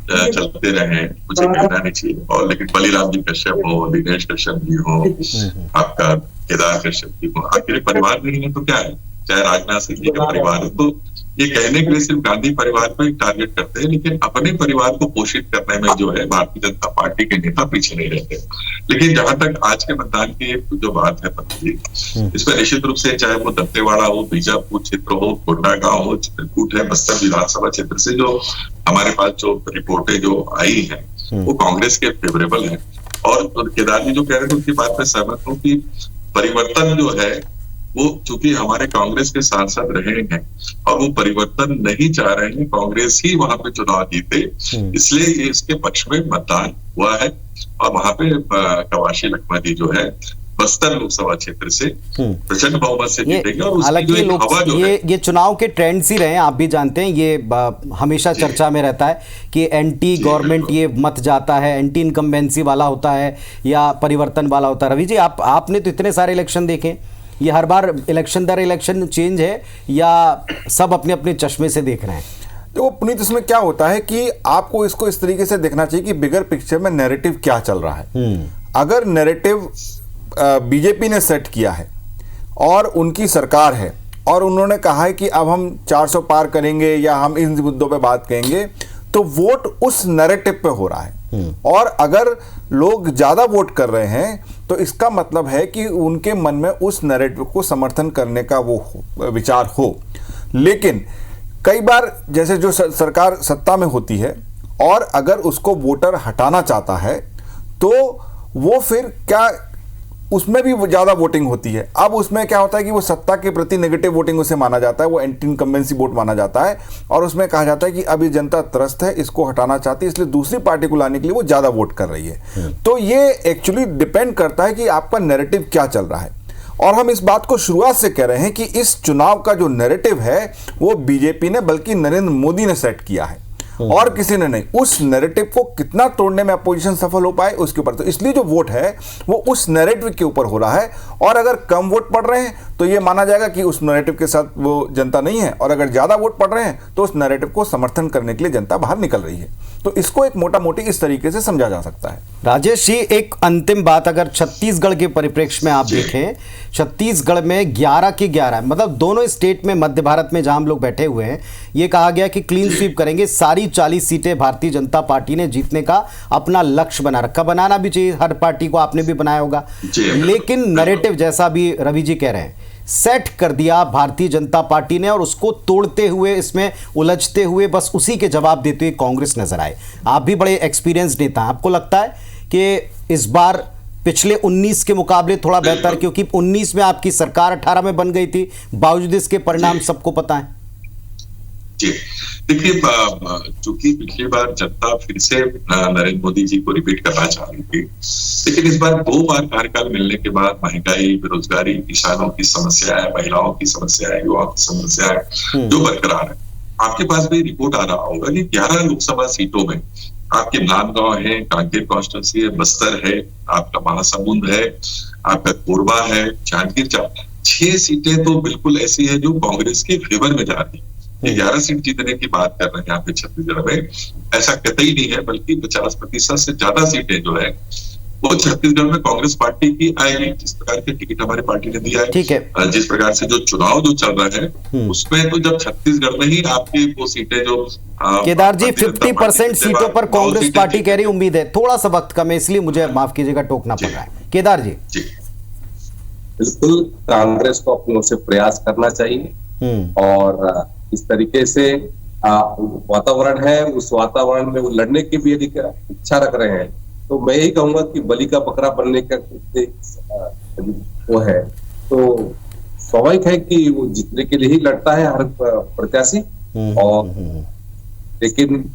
चलते रहे हैं, मुझे कहना नहीं चाहिए। और लेकिन बलिराम जी कश्यप हो, दिनेश कश्यप जी हो, आपका केदार कश्यप जी हो, आखिर परिवार नहीं है तो क्या है? चाहे राजनाथ सिंह जी का परिवार हो, तो ये कहने के लिए सिर्फ गांधी परिवार को ही टारगेट करते हैं, लेकिन अपने परिवार को पोषित करने में जो है भारतीय जनता पार्टी के नेता पीछे नहीं रहते। लेकिन जहां तक आज के मतदान की जो बात है पत्नी, इसमें निश्चित रूप से चाहे वो दंतेवाड़ा हो, बीजापुर क्षेत्र हो, कोंडागांव हो, चित्रकूट है, बस्तर विधानसभा क्षेत्र से जो हमारे पास जो रिपोर्टें जो आई है वो कांग्रेस के फेवरेबल है। और केदार जी जो कह रहे थे उनकी बात में सहमत हूँ कि परिवर्तन जो है वो चूंकि हमारे कांग्रेस के सांसद रहे हैं और वो परिवर्तन नहीं चाह रहे हैं, कांग्रेस ही वहां पे चुनाव जीते, इसलिए ये इसके पक्ष में मतदान हुआ है। और वहां पे कवाशी लखमा जी जो है बस्तर लोकसभा क्षेत्र से प्रचंड बहुमत से जीतेंगे। और हालांकि ये चुनाव के ट्रेंड्स ही रहे हैं, आप भी जानते हैं, ये हमेशा चर्चा में रहता है कि एंटी गवर्नमेंट ये मत जाता है, एंटी इनकम्बेंसी वाला होता है या परिवर्तन वाला होता है। रवि जी आपने तो इतने सारे इलेक्शन देखे, ये हर बार इलेक्शन दर इलेक्शन चेंज है या सब अपने अपने चश्मे से देख रहे हैं? तो पुनीत, इसमें क्या होता है कि आपको इसको इस तरीके से देखना चाहिए कि बिगर पिक्चर में नैरेटिव क्या चल रहा है। अगर नैरेटिव बीजेपी ने सेट किया है और उनकी सरकार है और उन्होंने कहा है कि अब हम 400 पार करेंगे या हम इन मुद्दों पे बात करेंगे, तो वोट उस नैरेटिव पे हो रहा है। और अगर लोग ज्यादा वोट कर रहे हैं तो इसका मतलब है कि उनके मन में उस नैरेटिव को समर्थन करने का वो विचार हो। लेकिन कई बार जैसे जो सरकार सत्ता में होती है और अगर उसको वोटर हटाना चाहता है तो वो फिर क्या उसमें भी ज़्यादा वोटिंग होती है। अब उसमें क्या होता है कि वो सत्ता के प्रति नेगेटिव वोटिंग उसे माना जाता है, वो एंटी इनकम्बेंसी वोट माना जाता है और उसमें कहा जाता है कि अब ये जनता त्रस्त है, इसको हटाना चाहती है, इसलिए दूसरी पार्टी को लाने के लिए वो ज़्यादा वोट कर रही है। तो ये एक्चुअली डिपेंड करता है कि आपका नैरेटिव क्या चल रहा है। और हम इस बात को शुरुआत से कह रहे हैं कि इस चुनाव का जो नैरेटिव है वो बीजेपी ने बल्कि नरेंद्र मोदी ने सेट किया है और किसी ने नहीं। उस नैरेटिव को कितना तोड़ने में अपोजिशन सफल हो पाए उसके ऊपर, तो इसलिए जो वोट है वो उस नैरेटिव के ऊपर हो रहा है। और अगर कम वोट पड़ रहे हैं तो ये माना जाएगा कि उस नैरेटिव के साथ वो जनता नहीं है, और अगर ज्यादा वोट पड़ रहे हैं तो उस नैरेटिव को समर्थन करने के लिए जनता बाहर निकल रही है। तो इसको एक मोटा मोटी इस तरीके से समझा जा सकता है। राजेश जी, एक अंतिम बात, अगर छत्तीसगढ़ के परिप्रेक्ष्य में आप देखें, छत्तीसगढ़ में 11 के 11, मतलब दोनों स्टेट में, मध्य भारत में जहां हम लोग बैठे हुए हैं, ये कहा गया कि क्लीन स्वीप करेंगे। सारी 40 सीटें भारतीय जनता पार्टी ने जीतने का अपना लक्ष्य बना रखा। बनाना भी चाहिए हर पार्टी को, आपने भी बनाया होगा। लेकिन नैरेटिव जैसा भी रवि जी कह रहे हैं सेट कर दिया भारतीय जनता पार्टी ने, और उसको तोड़ते हुए, इसमें उलझते हुए, बस उसी के जवाब देते हुए कांग्रेस नजर आए। आप भी बड़े एक्सपीरियंस नेता हैं, आपको लगता है कि इस बार पिछले 19 के मुकाबले थोड़ा बेहतर, क्योंकि 19 में आपकी सरकार 18 में बन गई थी, बावजूद इसके परिणाम सबको पता है। जी देखिए, चूंकि पिछली बार जनता फिर से नरेंद्र मोदी जी को रिपीट करना चाह रही थी, लेकिन इस बार 2 बार कार्यकाल मिलने के बाद महंगाई, बेरोजगारी, किसानों की समस्या है, महिलाओं की समस्या है, युवाओं की समस्या है जो बरकरार है। आपके पास भी रिपोर्ट आ रहा होगा कि 11 लोकसभा सीटों में आपके नांदगांव है, कांकेर कॉन्स्टिट्यूंसी है, बस्तर है, आपका महासमुंद है, आपका कोरबा है, जांजगीर चांपा, 6 सीटें तो बिल्कुल ऐसी है जो कांग्रेस के फेवर में जा रही है। 11 सीट जीतने की बात कर रहे हैं यहाँ पे छत्तीसगढ़ में, ऐसा कतई नहीं है, बल्कि 50% से ज्यादा सीटें जो है वो छत्तीसगढ़ में कांग्रेस पार्टी की आएगी। जिस प्रकार के टिकट हमारी पार्टी ने दिया है, ठीक है, जिस प्रकार से जो चुनाव जो चल रहा है उसमें तो जब छत्तीसगढ़ में ही आपकी वो सीटें जो केदार जी 50% सीटों पर कांग्रेस पार्टी कह रही उम्मीद है। थोड़ा सा वक्त कम है इसलिए मुझे माफ कीजिएगा टोकना पड़ रहा है। केदार जी बिल्कुल कांग्रेस को अपनों से प्रयास करना चाहिए और इस तरीके से वातावरण है, उस वातावरण में वो लड़ने की भी यदि इच्छा रख रहे हैं तो मैं यही कहूंगा कि बलि का बकरा बनने का वो है तो स्वाभाविक है कि वो जीतने के लिए ही लड़ता है हर प्रत्याशी। और लेकिन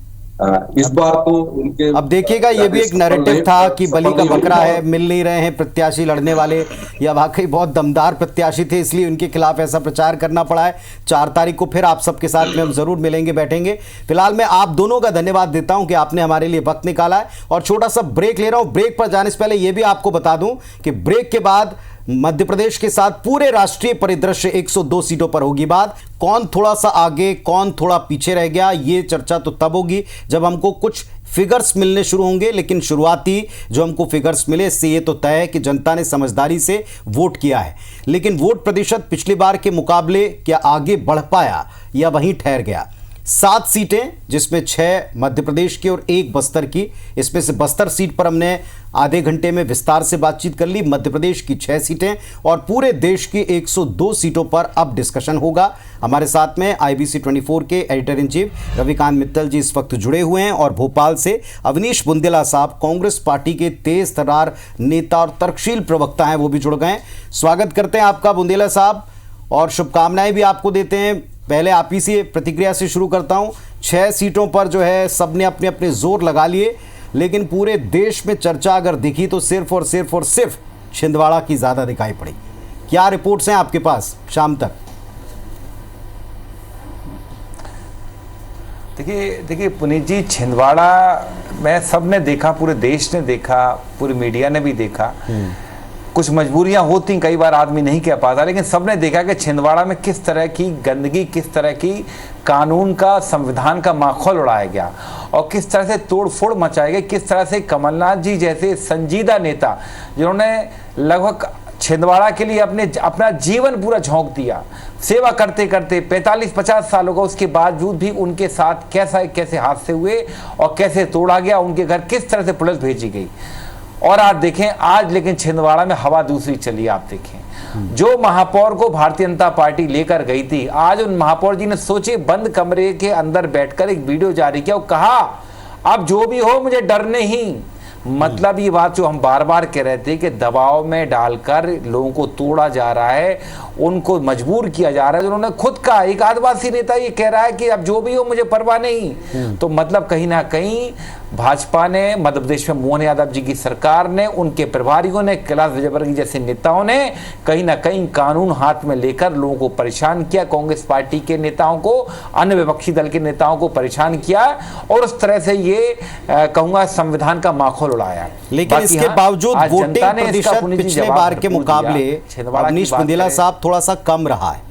इस बार तो उनके अब देखिएगा ये भी एक नैरेटिव था कि बलि का बकरा है, मिल नहीं रहे हैं प्रत्याशी लड़ने वाले, या वाकई बहुत दमदार प्रत्याशी थे इसलिए उनके खिलाफ ऐसा प्रचार करना पड़ा है। 4 तारीख को फिर आप सबके साथ में हम जरूर मिलेंगे, बैठेंगे। फिलहाल मैं आप दोनों का धन्यवाद देता हूं कि आपने हमारे लिए वक्त निकाला है और छोटा सा ब्रेक ले रहा हूं। ब्रेक पर जाने से पहले यह भी आपको बता दूं कि ब्रेक के बाद मध्य प्रदेश के साथ पूरे राष्ट्रीय परिदृश्य 102 सीटों पर होगी बात। कौन थोड़ा सा आगे, कौन थोड़ा पीछे रह गया, ये चर्चा तो तब होगी जब हमको कुछ फिगर्स मिलने शुरू होंगे। लेकिन शुरुआती जो हमको फिगर्स मिले इससे ये तो तय है कि जनता ने समझदारी से वोट किया है। लेकिन वोट प्रतिशत पिछली बार के मुकाबले क्या आगे बढ़ पाया या वहीं ठहर गया? 7 सीटें जिसमें 6 मध्य प्रदेश की और 1 बस्तर की। इसमें से बस्तर सीट पर हमने आधे घंटे में विस्तार से बातचीत कर ली। मध्य प्रदेश की 6 सीटें और पूरे देश की 102 सीटों पर अब डिस्कशन होगा। हमारे साथ में IBC 24 के editor in chief Ravikant Mittal ji इस वक्त जुड़े हुए हैं और भोपाल से अवनीश बुंदेला साहब कांग्रेस पार्टी के तेज तर्रार नेता और तर्कशील प्रवक्ता हैं, वो भी जुड़ गए। स्वागत करते हैं आपका बुंदेला साहब और शुभकामनाएं भी आपको देते हैं। पहले आप ही से प्रतिक्रिया से शुरू करता हूं। 6 सीटों पर जो है सबने अपने अपने जोर लगा लिए, लेकिन पूरे देश में चर्चा अगर दिखी तो सिर्फ और सिर्फ छिंदवाड़ा की ज्यादा दिखाई पड़ी। क्या रिपोर्ट्स हैं आपके पास शाम तक? देखिए पुनीत जी, छिंदवाड़ा में सबने देखा, पूरे देश ने देखा, पूरी मीडिया ने भी देखा। कुछ मजबूरियां होती, कई बार आदमी नहीं कह पाता, लेकिन सबने देखा कि छिंदवाड़ा में किस तरह की गंदगी, किस तरह की कानून का, संविधान का माखौल उड़ाया गया और किस तरह से तोड़फोड़ मचाई गई। किस तरह से कमलनाथ जी जैसे संजीदा नेता जिन्होंने लगभग छिंदवाड़ा के लिए अपना जीवन पूरा झोंक दिया, सेवा करते करते 45-50 सालों का, उसके बावजूद भी उनके साथ कैसे हादसे हुए और कैसे तोड़ा गया, उनके घर किस तरह से पुलिस भेजी गई। और आप देखें आज लेकिन छिंदवाड़ा में हवा दूसरी चली। आप देखें जो महापौर को भारतीय जनता पार्टी लेकर गई थी, आज उन महापौर जी ने सोचे बंद कमरे के अंदर बैठकर एक वीडियो जारी किया और कहा अब जो भी हो मुझे डर नहीं। मतलब ये बात जो हम बार बार कह रहे थे कि दबाव में डालकर लोगों को तोड़ा जा रहा है, उनको मजबूर किया जा रहा है। उन्होंने खुद कहा, एक आदिवासी नेता ये कह रहा है कि अब जो भी हो मुझे परवाह नहीं। तो मतलब कहीं ना कहीं भाजपा ने, मध्य प्रदेश में मोहन यादव जी की सरकार ने, उनके प्रभारियों ने, कैलाश विजयवर्गीय जैसे नेताओं ने कहीं ना कहीं कानून हाथ में लेकर लोगों को परेशान किया, कांग्रेस पार्टी के नेताओं को, अन्य विपक्षी दल के नेताओं को परेशान किया और उस तरह से ये कहूंगा संविधान का माखौल उड़ाया। लेकिन इसके बावजूद वोटिंग प्रतिशत पिछले बार के मुकाबले अवनीश बुंदेला साहब थोड़ा सा कम रहा है।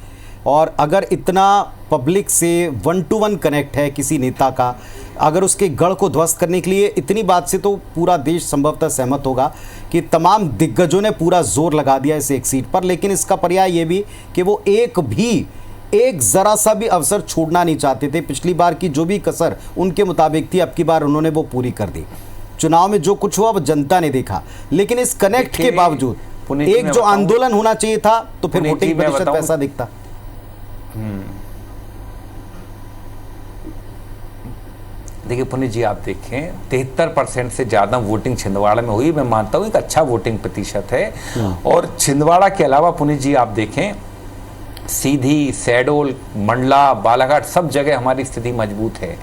और अगर इतना पब्लिक से 1-to-1 कनेक्ट है किसी नेता का, अगर उसके गढ़ को ध्वस्त करने के लिए, इतनी बात से तो पूरा देश संभवतः सहमत होगा कि तमाम दिग्गजों ने पूरा जोर लगा दिया इस एक सीट पर। लेकिन इसका पर्याय ये भी कि वो एक जरा सा भी अवसर छोड़ना नहीं चाहते थे। पिछली बार की जो भी कसर उनके मुताबिक थी, अब की बार उन्होंने वो पूरी कर दी। चुनाव में जो कुछ हुआ वो जनता ने देखा, लेकिन इस कनेक्ट के बावजूद एक जो आंदोलन होना चाहिए था तो फिर वोटिंग प्रतिशत पैसा दिखता। देखिए पुनीत जी, आप देखें 73% से ज़्यादा वोटिंग छिंदवाड़ा में हुई। मैं मानता हूँ एक अच्छा वोटिंग प्रतिशत है। और छिंदवाड़ा के अलावा पुनीत जी आप देखें सीधी, शहडोल, मंडला, बालाघाट सब जगह हमारी स्थिति मजबूत है।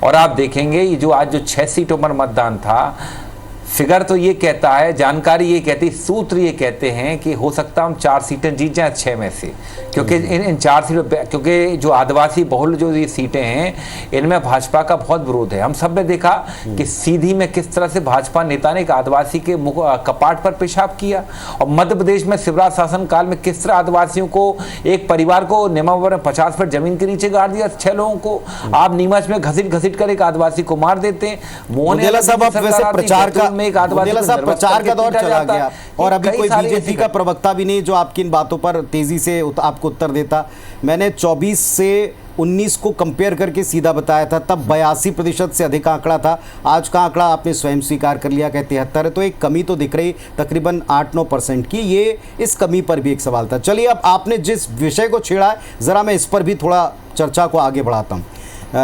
और आप देखेंगे ये जो आज जो 6 सीटों पर मतदान था, फिगर तो ये कहता है, जानकारी ये कहती, सूत्र ये कहते हैं कि हो सकता है हम 4 सीटें जीत जाएं 6 में से, क्योंकि इन 4 सीटों, क्योंकि जो आदिवासी बहुल जो ये सीटें हैं इनमें भाजपा का बहुत विरोध है। हम सब ने देखा कि सीधी में किस तरह से भाजपा नेता ने एक आदिवासी के कपाट पर पेशाब किया, और मध्य प्रदेश में शिवराज शासन काल में किस तरह आदिवासियों को, एक परिवार को नेमावर में 50 फीट जमीन के नीचे गाड़ दिया 6 लोगों को। आप नीमच में घसीट कर एक आदिवासी को मार देते हैं। मोहन प्रचार का में एक आदिवासी बुंदेला को साहब, निर्वस्त प्रचार करके का दौर पीटा चला जाता गया है। और ये अभी कई कोई सारी बीजेपी ऐसी का प्रवक्ता भी नहीं जो आपकी इन बातों पर तेजी से आपको उत्तर देता। मैंने 24 से 19 को कंपेयर करके सीधा बताया था, तब 82% से अधिक आंकड़ा था। आज का आंकड़ा आपने स्वयं स्वीकार कर लिया कि 73 है, तो एक कमी तो दिख रही तकरीबन 8-9% की। ये इस कमी पर भी एक सवाल था। चलिए, अब आपने जिस विषय को छेड़ा है, ज़रा मैं इस पर भी थोड़ा चर्चा को आगे बढ़ाता हूँ।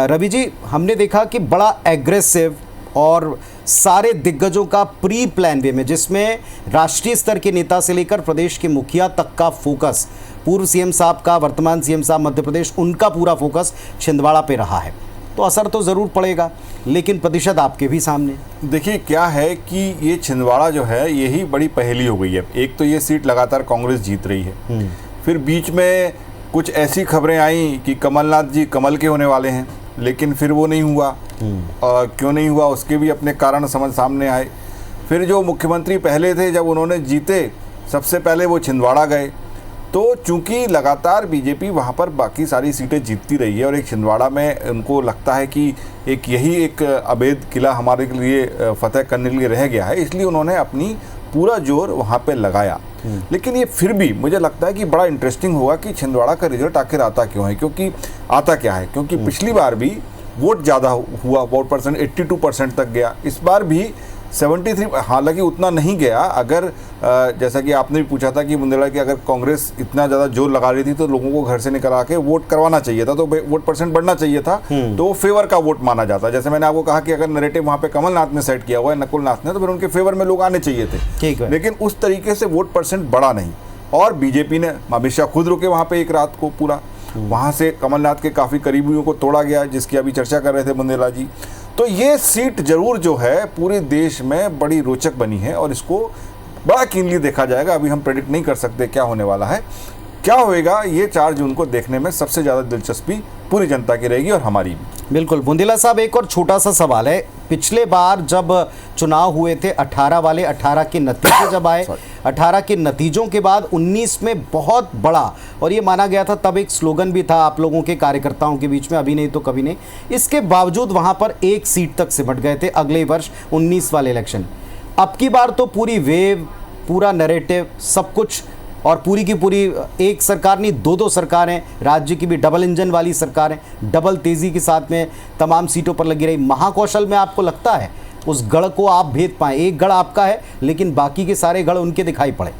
रवि जी, हमने देखा कि बड़ा एग्रेसिव और सारे दिग्गजों का प्री प्लान वे में, जिसमें राष्ट्रीय स्तर के नेता से लेकर प्रदेश के मुखिया तक का फोकस, पूर्व सीएम साहब का, वर्तमान सीएम साहब मध्य प्रदेश, उनका पूरा फोकस छिंदवाड़ा पे रहा है। तो असर तो ज़रूर पड़ेगा, लेकिन प्रतिशत आपके भी सामने। देखिए क्या है कि ये छिंदवाड़ा जो है यही बड़ी पहेली हो गई है। एक तो ये सीट लगातार कांग्रेस जीत रही है, फिर बीच में कुछ ऐसी खबरें आई कि कमलनाथ जी कमल के होने वाले हैं, लेकिन फिर वो नहीं हुआ। क्यों नहीं हुआ उसके भी अपने कारण समझ सामने आए। फिर जो मुख्यमंत्री पहले थे, जब उन्होंने जीते सबसे पहले वो छिंदवाड़ा गए, तो चूंकि लगातार बीजेपी वहाँ पर बाकी सारी सीटें जीतती रही है और एक छिंदवाड़ा में उनको लगता है कि एक यही एक अवैध किला हमारे लिए फतह करने के लिए रह गया है, इसलिए उन्होंने अपनी पूरा जोर वहाँ पे लगाया। लेकिन ये फिर भी मुझे लगता है कि बड़ा इंटरेस्टिंग होगा कि छिंदवाड़ा का रिजल्ट आखिर आता क्यों है, क्योंकि आता क्या है, क्योंकि पिछली बार भी वोट ज़्यादा हुआ, वोट परसेंट 82% तक गया। इस बार भी 73, हालांकि उतना नहीं गया। अगर जैसा कि आपने भी पूछा था कि बुंदेला कि अगर कांग्रेस इतना ज़्यादा जोर लगा रही थी तो लोगों को घर से निकल के वोट करवाना चाहिए था, तो वोट परसेंट बढ़ना चाहिए था, तो वो फेवर का वोट माना जाता। जैसे मैंने आपको कहा कि अगर नैरेटिव वहाँ पे कमलनाथ ने सेट किया हुआ है, नकुलनाथ ने, तो फिर उनके फेवर में लोग आने चाहिए थे। लेकिन उस तरीके से वोट परसेंट बढ़ा नहीं। और बीजेपी ने, अमित शाह खुद रुके वहाँ पे एक रात को पूरा, वहाँ से कमलनाथ के काफ़ी करीबियों को तोड़ा गया, जिसकी अभी चर्चा कर रहे थे बुंदेला जी। तो ये सीट जरूर जो है पूरे देश में बड़ी रोचक बनी है और इसको बड़ा कीनली देखा जाएगा। अभी हम प्रेडिक्ट नहीं कर सकते क्या होने वाला है, क्या होएगा। ये 4 जून को देखने में सबसे ज़्यादा दिलचस्पी पूरी जनता की रहेगी और हमारी भी। बिल्कुल। बुंदेला साहब, एक और छोटा सा सवाल है। पिछले बार जब चुनाव हुए थे 18 वाले, 18 के नतीजे जब आए, 18 के नतीजों के बाद 19 में बहुत बड़ा, और ये माना गया था, तब एक स्लोगन भी था आप लोगों के कार्यकर्ताओं के बीच में, अभी नहीं तो कभी नहीं। इसके बावजूद वहाँ पर 1 सीट तक सिमट गए थे अगले वर्ष 19 वाले इलेक्शन। अब की बार तो पूरी वेव, पूरा नैरेटिव, सब कुछ, और पूरी की पूरी एक सरकार नहीं, 2-2 सरकारें, राज्य की भी डबल इंजन वाली सरकारें डबल तेज़ी के साथ में तमाम सीटों पर लगी रही। महाकौशल में आपको लगता है उस गढ़ को आप भेद पाएं? एक गढ़ आपका है, लेकिन बाकी के सारे गढ़ उनके दिखाई पड़े।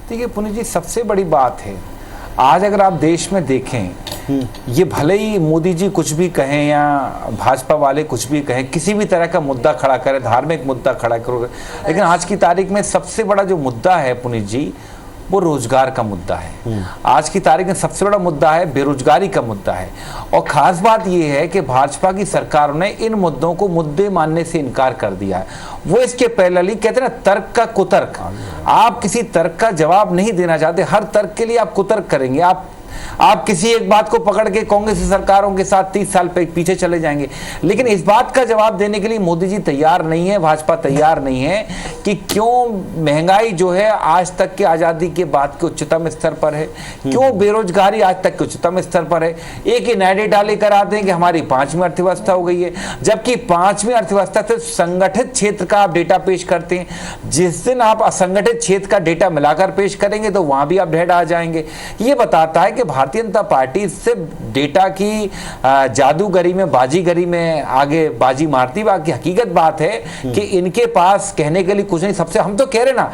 देखिए पुनीत जी, सबसे बड़ी बात है, आज अगर आप देश में देखें, ये भले ही मोदी जी कुछ भी कहें या भाजपा वाले कुछ भी कहें, किसी भी तरह का मुद्दा खड़ा करें, धार्मिक मुद्दा खड़ा करोगे, लेकिन आज की तारीख में सबसे बड़ा जो मुद्दा है पुनीत जी, वो रोजगार का मुद्दा है। आज की तारीख में सबसे बड़ा मुद्दा है बेरोजगारी का मुद्दा है। और खास बात यह है कि भाजपा की सरकार ने इन मुद्दों को मुद्दे मानने से इनकार कर दिया है। वो इसके पहले कहते हैं ना, तर्क का कुतर्क। आप किसी तर्क का जवाब नहीं देना चाहते, हर तर्क के लिए आप कुतर्क करेंगे। आप किसी एक बात को पकड़ के कांग्रेस सरकारों के साथ 30 साल पीछे चले जाएंगे, लेकिन इस बात का जवाब देने के लिए मोदी जी तैयार नहीं है, भाजपा तैयार नहीं है कि क्यों महंगाई जो है आज तक के आजादी के बाद के उच्चतम स्तर पर है, क्यों बेरोजगारी आज तक के उच्चतम स्तर पर है। एक ही नैरेटिव लेकर आते हैं कि हमारी 5वीं अर्थव्यवस्था हो गई है, जबकि 5वीं अर्थव्यवस्था से संगठित क्षेत्र का आप डेटा पेश करते हैं। जिस दिन आप असंगठित क्षेत्र का डेटा मिलाकर पेश करेंगे तो वहां भी आप ढेर आ जाएंगे। ये बताता है कि भारतीय जनता पार्टी सिर्फ डेटा की जादूगरी में, बाजीगरी में आगे बाजी मारती। बाकी हकीकत बात है कि इनके पास कहने के लिए कुछ नहीं। सबसे हम तो कह रहे ना,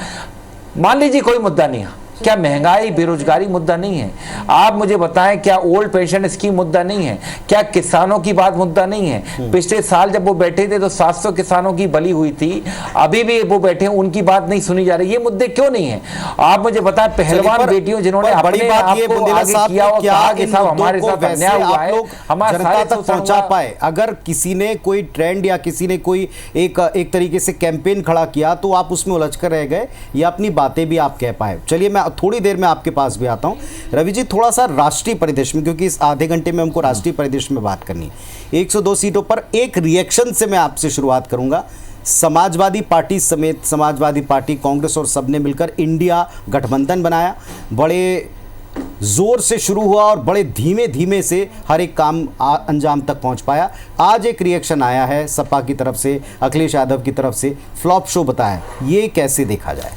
मान लीजिए कोई मुद्दा नहीं है, क्या महंगाई बेरोजगारी मुद्दा नहीं है? आप मुझे बताएं, क्या ओल्ड पेंशन स्कीम मुद्दा नहीं है? क्या किसानों की बात मुद्दा नहीं है? पिछले साल जब वो बैठे थे तो 700 किसानों की बलि हुई थी, अभी भी वो बैठे हैं, उनकी बात नहीं सुनी जा रही। ये मुद्दे क्यों नहीं है? आप मुझे बताएं, पहलवान बेटियों जिन्होंने अपने आप को आगे किया और कहा कि साहब हमारे साथ अन्याय हुआ है, हमारे जनता तक पहुंचा पाए। अगर किसी ने कोई ट्रेंड या किसी ने कोई एक तरीके से कैंपेन खड़ा किया तो आप उसमें उलझ कर रह गए, या अपनी बातें भी आप कह पाए। चलिए, मैं थोड़ी देर में आपके पास भी आता हूं। रवि जी, थोड़ा सा राष्ट्रीय परिदृश्य में, क्योंकि इस आधे घंटे में हमको राष्ट्रीय परिदृश्य में बात करनी है। 102 सीटों पर एक रिएक्शन से मैं आपसे शुरुआत करूंगा। समाजवादी पार्टी समेत समाजवादी पार्टी, कांग्रेस और सबने मिलकर इंडिया गठबंधन बनाया। बड़े जोर से शुरू हुआ और बड़े धीमे धीमे से हर एक काम अंजाम तक पहुंच पाया। आज एक रिएक्शन आया है सपा की तरफ से, अखिलेश यादव की तरफ से, फ्लॉप शो बताया, ये कैसे देखा जाए?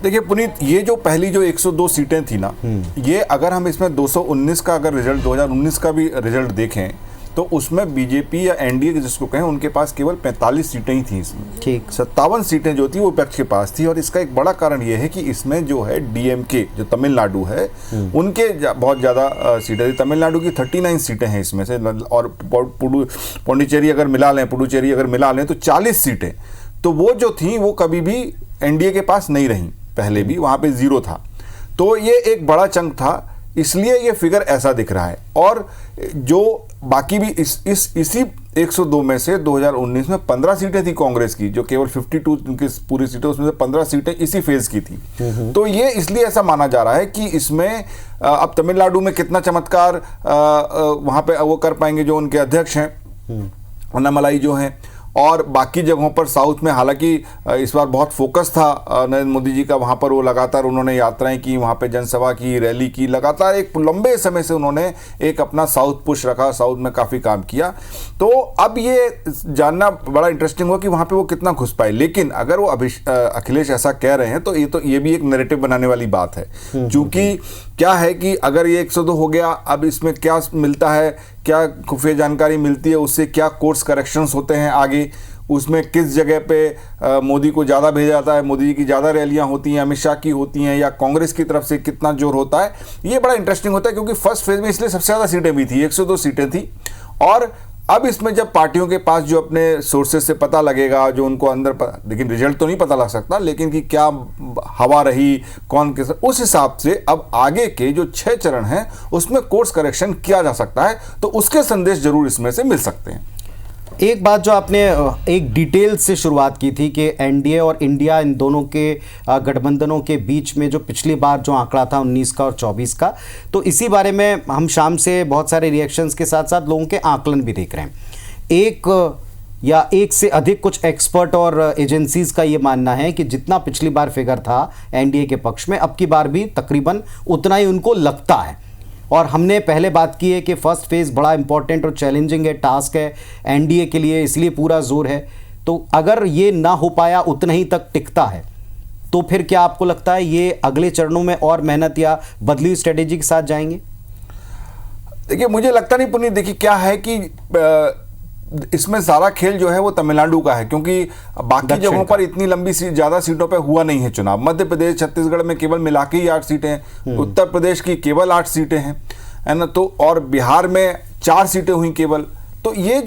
देखिए पुनीत, ये जो पहली जो 102 सीटें थी ना, ये अगर हम इसमें 219 का अगर रिजल्ट 2019 का भी रिजल्ट देखें तो उसमें बीजेपी या एनडीए जिसको कहें उनके पास केवल 45 सीटें ही थी इसमें। ठीक, 57 सीटें जो थी वो विपक्ष के पास थी। और इसका एक बड़ा कारण ये है कि इसमें जो है डीएमके जो तमिलनाडु है उनके बहुत ज़्यादा सीटें थी। तमिलनाडु की 39 सीटें हैं इसमें से, और पुडुचेरी अगर मिला लें तो 40 सीटें तो वो जो थी वो कभी भी एनडीए के पास नहीं रहीं, पहले भी वहाँ पे 0 था। तो ये एक बड़ा चंक था, इसलिए ये फिगर ऐसा दिख रहा है। और जो बाकी भी इसी 102 में से 2019 में 15 सीटें थी कांग्रेस की, जो केवल 52 उनकी पूरी सीटें, उसमें से 15 सीटें इसी फेज की थी। तो ये इसलिए ऐसा माना जा रहा है कि इसमें अब तमिलनाडु में कितना चमत्कार वहाँ पे वो कर पाएंगे जो उनके अध्यक्ष हैं अन्नामलाई जो हैं, और बाकी जगहों पर साउथ में हालांकि इस बार बहुत फोकस था नरेंद्र मोदी जी का, वहाँ पर वो लगातार उन्होंने यात्राएं की, वहाँ पे जनसभा की, रैली की, लगातार एक लंबे समय से उन्होंने एक अपना साउथ पुश रखा, साउथ में काफ़ी काम किया। तो अब ये जानना बड़ा इंटरेस्टिंग हुआ कि वहाँ पे वो कितना घुस पाए। लेकिन अगर वो अखिलेश ऐसा कह रहे हैं तो ये भी एक नैरेटिव बनाने वाली बात है, क्योंकि क्या है कि अगर ये 102 हो गया, अब इसमें क्या मिलता है, क्या खुफिया जानकारी मिलती है, उससे क्या कोर्स करेक्शंस होते हैं आगे, उसमें किस जगह पे मोदी को ज़्यादा भेजा जाता है, मोदी जी की ज़्यादा रैलियां होती हैं, अमित शाह की होती हैं, या कांग्रेस की तरफ से कितना जोर होता है, ये बड़ा इंटरेस्टिंग होता है। क्योंकि फर्स्ट फेज में इसलिए सबसे ज़्यादा सीटें भी थी, 102 सीटें थी। और अब इसमें जब पार्टियों के पास जो अपने सोर्सेज से पता लगेगा, जो उनको अंदर लेकिन रिजल्ट तो नहीं पता लग सकता, लेकिन कि क्या हवा रही, कौन किस, उस हिसाब से अब आगे के जो 6 चरण हैं उसमें कोर्स करेक्शन किया जा सकता है। तो उसके संदेश जरूर इसमें से मिल सकते हैं। एक बात जो आपने एक डिटेल से शुरुआत की थी कि एनडीए और इंडिया, इन दोनों के गठबंधनों के बीच में जो पिछली बार जो आंकड़ा था 19 का और 24 का, तो इसी बारे में हम शाम से बहुत सारे रिएक्शंस के साथ साथ लोगों के आकलन भी देख रहे हैं। एक से अधिक कुछ एक्सपर्ट और एजेंसीज का ये मानना है कि जितना पिछली बार फिगर था एनडीए के पक्ष में, अब की बार भी तकरीबन उतना ही उनको लगता है। और हमने पहले बात की है कि फर्स्ट फेज़ बड़ा इंपॉर्टेंट और चैलेंजिंग है, टास्क है एनडीए के लिए, इसलिए पूरा जोर है। तो अगर ये ना हो पाया, उतना ही तक टिकता है, तो फिर क्या आपको लगता है ये अगले चरणों में और मेहनत या बदली स्ट्रेटेजी के साथ जाएंगे? देखिए, मुझे लगता नहीं पुनीत, देखिए क्या है कि इसमें सारा खेल जो है वो तमिलनाडु का है, क्योंकि बाकी जगहों पर इतनी लंबी ज़्यादा सीटों पे हुआ नहीं है चुनाव। मध्य प्रदेश, छत्तीसगढ़ में केवल मिला के ही 8 सीटें हैं, उत्तर प्रदेश की केवल 8 सीटें हैं, है ना, तो और बिहार में 4 सीटें हुई केवल। तो ये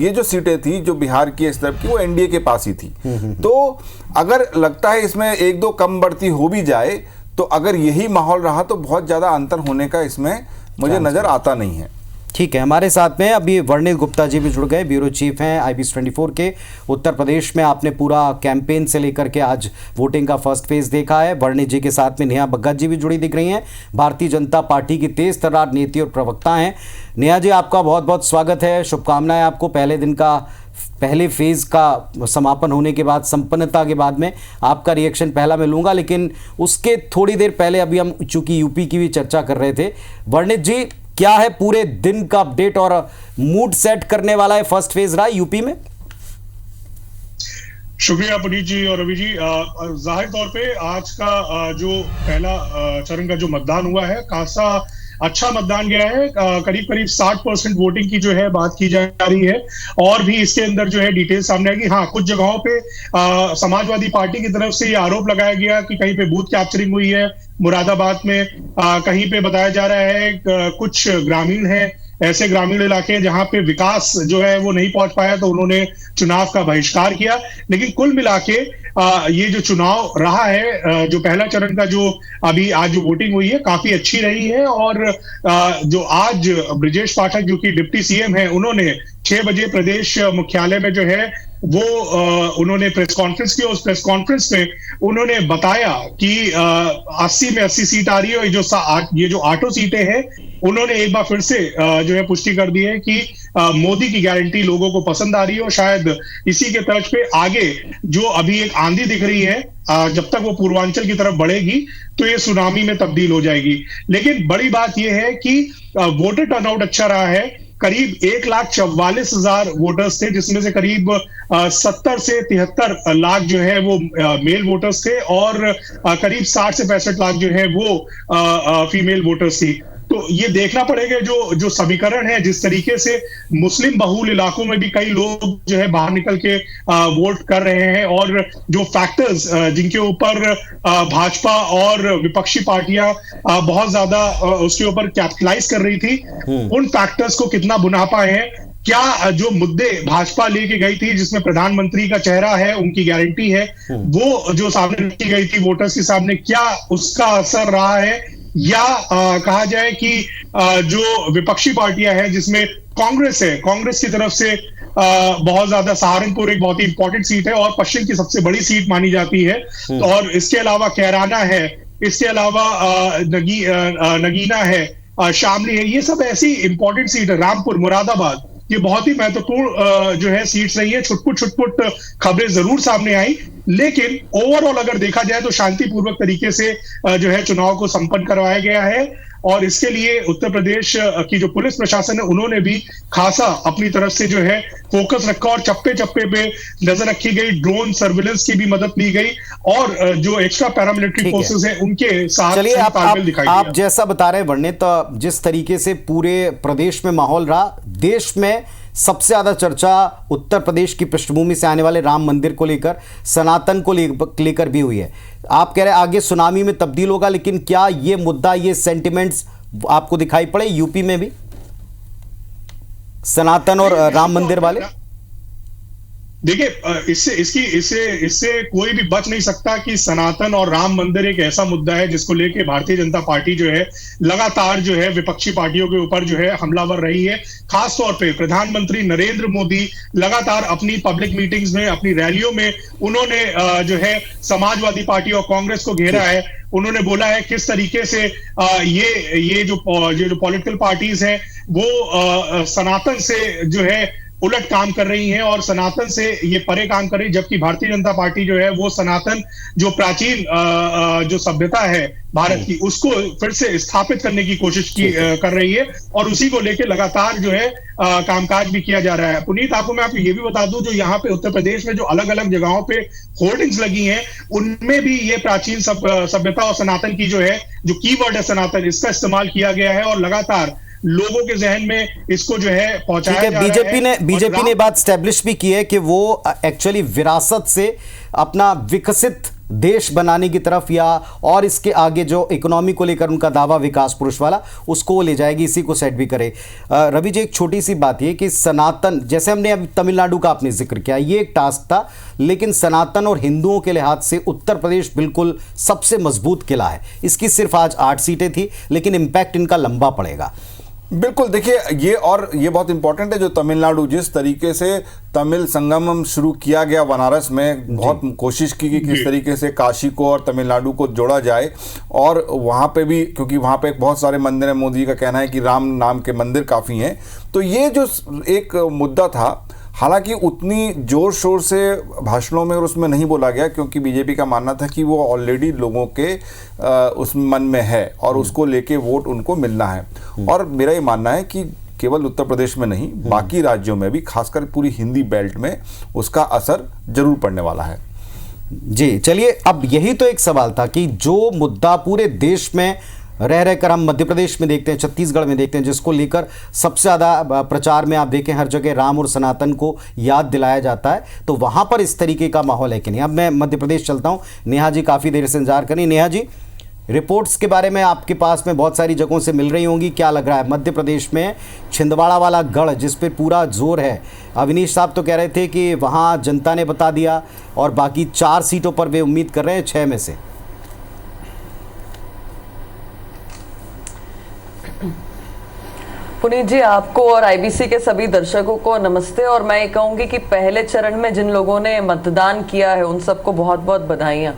जो सीटें थी जो बिहार की इस तरफ की, वो एनडीए के पास ही थी। तो अगर लगता है इसमें 1-2 कम बढ़ती हो भी जाए, तो अगर यही माहौल रहा तो बहुत ज़्यादा अंतर होने का इसमें मुझे नज़र आता नहीं है। ठीक है, हमारे साथ में अभी वर्णित गुप्ता जी भी जुड़ गए, ब्यूरो चीफ हैं IBC24 के। उत्तर प्रदेश में आपने पूरा कैंपेन से लेकर के आज वोटिंग का फर्स्ट फेज देखा है। वर्णित जी के साथ में नेहा बग्गा जी भी जुड़ी दिख रही हैं, भारतीय जनता पार्टी की तेज तर्रार नेत्री और प्रवक्ता हैं। नेहा जी, आपका बहुत बहुत स्वागत है, शुभकामनाएं आपको पहले दिन का, पहले फेज़ का समापन होने के बाद, संपन्नता के बाद में आपका रिएक्शन पहला मैं लूँगा, लेकिन उसके थोड़ी देर पहले अभी हम चूँकि यूपी की भी चर्चा कर रहे थे। वर्णित जी, क्या है पूरे दिन का अपडेट और मूड सेट करने वाला है फर्स्ट फेज रहा यूपी में? शुक्रिया पुनीत जी और रवि जी। जाहिर तौर पे आज का जो पहला चरण का जो मतदान हुआ है, खासा अच्छा मतदान गया है। करीब करीब 60% वोटिंग की जो है बात की जा रही है, और भी इसके अंदर जो है डिटेल सामने आएगी। हाँ, कुछ जगहों पे समाजवादी पार्टी की तरफ से ये आरोप लगाया गया कि कहीं पे बूथ कैप्चरिंग हुई है। मुरादाबाद में कहीं पे बताया जा रहा है कुछ ग्रामीण है, ऐसे ग्रामीण इलाके जहां पे विकास जो है वो नहीं पहुंच पाया, तो उन्होंने चुनाव का बहिष्कार किया। लेकिन कुल मिला के ये जो चुनाव रहा है, जो पहला चरण का जो अभी आज जो वोटिंग हुई है, काफी अच्छी रही है। और जो आज ब्रिजेश पाठक जो कि डिप्टी सीएम है, उन्होंने 6 बजे प्रदेश मुख्यालय में जो है वो उन्होंने प्रेस कॉन्फ्रेंस की। उस प्रेस कॉन्फ्रेंस में उन्होंने बताया कि 80 में 80 सीट आ रही है। ये जो 8 सीटें हैं, उन्होंने एक बार फिर से जो है पुष्टि कर दी है कि मोदी की गारंटी लोगों को पसंद आ रही है और शायद इसी के तर्ज पे आगे जो अभी एक आंधी दिख रही है, जब तक वो पूर्वांचल की तरफ बढ़ेगी तो ये सुनामी में तब्दील हो जाएगी। लेकिन बड़ी बात यह है कि वोटर टर्नआउट अच्छा रहा है। करीब 1,44,000 वोटर्स थे, जिसमें से करीब 70 से 73 लाख जो है वो मेल वोटर्स थे और करीब 60 से 65 लाख जो है वो फीमेल वोटर्स थी। तो ये देखना पड़ेगा जो समीकरण है, जिस तरीके से मुस्लिम बहुल इलाकों में भी कई लोग जो है बाहर निकल के वोट कर रहे हैं और जो फैक्टर्स जिनके ऊपर भाजपा और विपक्षी पार्टियां बहुत ज्यादा उसके ऊपर कैपिटलाइज कर रही थी, उन फैक्टर्स को कितना मुनाफा है, क्या जो मुद्दे भाजपा लेके गई थी जिसमें प्रधानमंत्री का चेहरा है, उनकी गारंटी है, वो जो सामने रखी गई थी वोटर्स के सामने, क्या उसका असर रहा है, या कहा जाए कि जो विपक्षी पार्टियां हैं जिसमें कांग्रेस है, कांग्रेस की तरफ से बहुत ज्यादा सहारनपुर एक बहुत ही इंपॉर्टेंट सीट है और पश्चिम की सबसे बड़ी सीट मानी जाती है, और इसके अलावा कैराना है, इसके अलावा नगीना है, शामली है, ये सब ऐसी इंपॉर्टेंट सीट है, रामपुर, मुरादाबाद, ये बहुत ही महत्वपूर्ण जो है सीट्स रही है। छुटपुट खबरें जरूर सामने आई, लेकिन ओवरऑल अगर देखा जाए तो शांतिपूर्वक तरीके से जो है चुनाव को संपन्न करवाया गया है और इसके लिए उत्तर प्रदेश की जो पुलिस प्रशासन है उन्होंने भी खासा अपनी तरफ से जो है फोकस रखा और चप्पे चप्पे पे नजर रखी गई, ड्रोन सर्विलेंस की भी मदद ली गई और जो एक्स्ट्रा पैरामिलिट्री फोर्सेस हैं उनके साथ तालमेल दिखाई दिया। आप जैसा बता रहे हैं वर्णित, तो जिस तरीके से पूरे प्रदेश में माहौल रहा, देश में सबसे ज्यादा चर्चा उत्तर प्रदेश की पृष्ठभूमि से आने वाले राम मंदिर को लेकर, सनातन को लेकर भी हुई है। आप कह रहे हैं आगे सुनामी में तब्दील होगा, लेकिन क्या ये मुद्दा, ये सेंटिमेंट्स आपको दिखाई पड़े यूपी में भी, सनातन और राम मंदिर वाले? देखिए, इससे कोई भी बच नहीं सकता कि सनातन और राम मंदिर एक ऐसा मुद्दा है जिसको लेके भारतीय जनता पार्टी जो है लगातार जो है विपक्षी पार्टियों के ऊपर जो है हमलावर रही है। खास तौर पे प्रधानमंत्री नरेंद्र मोदी लगातार अपनी पब्लिक मीटिंग्स में, अपनी रैलियों में उन्होंने जो है समाजवादी पार्टी और कांग्रेस को घेरा है। उन्होंने बोला है किस तरीके से ये जो पॉलिटिकल पार्टीज हैं वो सनातन से जो है उलट काम कर रही हैं और सनातन से ये परे काम कर रही, जबकि भारतीय जनता पार्टी जो है वो सनातन जो प्राचीन जो सभ्यता है भारत की, उसको फिर से स्थापित करने की कोशिश कर रही है और उसी को लेकर लगातार जो है कामकाज भी किया जा रहा है। पुनीत, आपको मैं ये भी बता दूं, जो यहाँ पे उत्तर प्रदेश में जो अलग अलग जगहों पे होर्डिंग्स लगी हैं उनमें भी ये प्राचीन सभ्यता और सनातन की जो है, जो कीवर्ड है सनातन, इसका इस्तेमाल किया गया है और लगातार लोगों के जहन में इसको जो है पहुंचाया जा रहा है। बीजेपी ने बात स्टैब्लिश भी की है कि वो एक्चुअली विरासत से अपना विकसित देश बनाने की तरफ, या और इसके आगे जो इकोनॉमी को लेकर उनका दावा विकास पुरुष वाला, उसको ले जाएगी, इसी को सेट भी करे। रवि जी, एक छोटी सी बात ये कि सनातन, जैसे हमने अभी तमिलनाडु का आपने जिक्र किया, ये एक टास्क था, लेकिन सनातन और हिंदुओं के लिहाज से उत्तर प्रदेश बिल्कुल सबसे मजबूत किला है। इसकी सिर्फ आज 8 सीटें थी, लेकिन इम्पैक्ट इनका लंबा पड़ेगा। बिल्कुल, देखिए ये बहुत इंपॉर्टेंट है जो तमिलनाडु, जिस तरीके से तमिल संगमम शुरू किया गया बनारस में, बहुत कोशिश की कि किस तरीके से काशी को और तमिलनाडु को जोड़ा जाए, और वहाँ पे भी, क्योंकि वहाँ पे बहुत सारे मंदिर हैं, मोदी का कहना है कि राम नाम के मंदिर काफ़ी हैं, तो ये जो एक मुद्दा था, हालांकि उतनी जोर शोर से भाषणों में और उसमें नहीं बोला गया, क्योंकि बीजेपी का मानना था कि वो ऑलरेडी लोगों के उस मन में है और उसको लेके वोट उनको मिलना है। और मेरा ये मानना है कि केवल उत्तर प्रदेश में नहीं, बाकी राज्यों में भी, खासकर पूरी हिंदी बेल्ट में उसका असर जरूर पड़ने वाला है। जी चलिए, अब यही तो एक सवाल था कि जो मुद्दा पूरे देश में रहकर हम मध्य प्रदेश में देखते हैं, छत्तीसगढ़ में देखते हैं, जिसको लेकर सबसे ज़्यादा प्रचार में आप देखें हर जगह राम और सनातन को याद दिलाया जाता है, तो वहाँ पर इस तरीके का माहौल है कि नहीं। अब मैं मध्य प्रदेश चलता हूँ, नेहा जी काफ़ी देर से इंतजार करें। नेहा जी, रिपोर्ट्स के बारे में आपके पास में बहुत सारी जगहों से मिल रही होंगी, क्या लग रहा है मध्य प्रदेश में छिंदवाड़ा वाला गढ़ जिस पे पूरा जोर है, अविनीश साहब तो कह रहे थे कि वहाँ जनता ने बता दिया और बाकी 4 सीटों पर वे उम्मीद कर रहे हैं 6 में से। पुनीत जी, आपको और आईबीसी के सभी दर्शकों को नमस्ते। और मैं ये कहूंगी कि पहले चरण में जिन लोगों ने मतदान किया है उन सबको बहुत बहुत बधाइयां,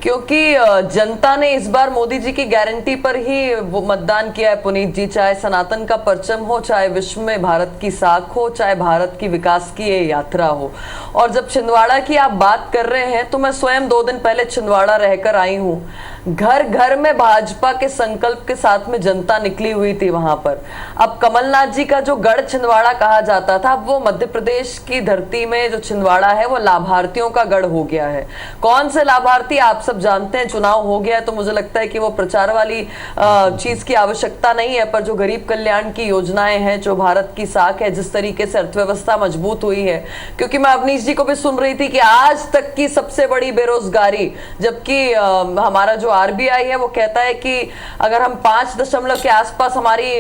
क्योंकि जनता ने इस बार मोदी जी की गारंटी पर ही वो मतदान किया है पुनीत जी। चाहे सनातन का परचम हो, चाहे विश्व में भारत की साख हो, चाहे भारत की विकास की ये यात्रा हो। और जब छिंदवाड़ा की आप बात कर रहे हैं तो मैं स्वयं 2 दिन पहले छिंदवाड़ा रहकर आई हूँ। घर घर में भाजपा के संकल्प के साथ में जनता निकली हुई थी वहां पर। अब कमलनाथ जी का जो गढ़ छिंदवाड़ा कहा जाता था, अब वो मध्य प्रदेश की धरती में जो छिंदवाड़ा है वो लाभार्थियों का गढ़ हो गया है। कौन से लाभार्थी आप सब जानते हैं। चुनाव हो गया है तो मुझे लगता है कि वो प्रचार वाली चीज की आवश्यकता नहीं है, पर जो गरीब कल्याण की योजनाएं हैं, जो भारत की साख है, जिस तरीके से अर्थव्यवस्था मजबूत हुई है। क्योंकि मैं अवनीश जी को भी सुन रही थी कि आज तक की सबसे बड़ी बेरोजगारी, जबकि हमारा जो आरबीआई है वो कहता है कि अगर हम 5 के आसपास हमारी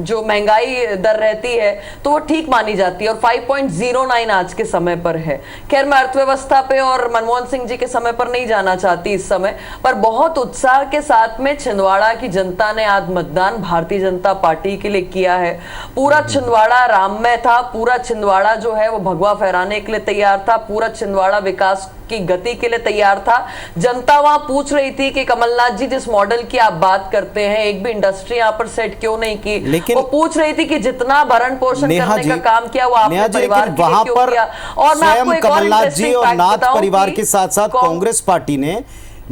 जो महंगाई दर रहती है तो वो ठीक मानी जाती है, और 5.09 आज के समय पर है। खैर, मैं अर्थव्यवस्था पे और मनमोहन सिंह जी के समय पर नहीं जाना चाहती इस समय, पर बहुत उत्साह के साथ में छिंदवाड़ा की जनता ने आज मतदान भारतीय जनता पार्टी के लिए किया है। पूरा छिंदवाड़ा राममय था, पूरा छिंदवाड़ा जो है वो भगवा फहराने के लिए तैयार था, पूरा छिंदवाड़ा विकास की गति के लिए तैयार था। जनता वहां पूछ रही थी कि कमलनाथ जी जिस मॉडल की आप बात करते हैं, एक भी इंडस्ट्री यहाँ पर सेट क्यों नहीं की। लेकिन वो पूछ रही थी कि जितना भरण पोषण करने का काम किया वो आपने परिवार के लिए क्यों किया। और मैं आपको एक और कमलनाथ जी और इंटरेस्टिंग नाथ फैक्ट बताऊं परिवार कि के साथ साथ कांग्रेस पार्टी ने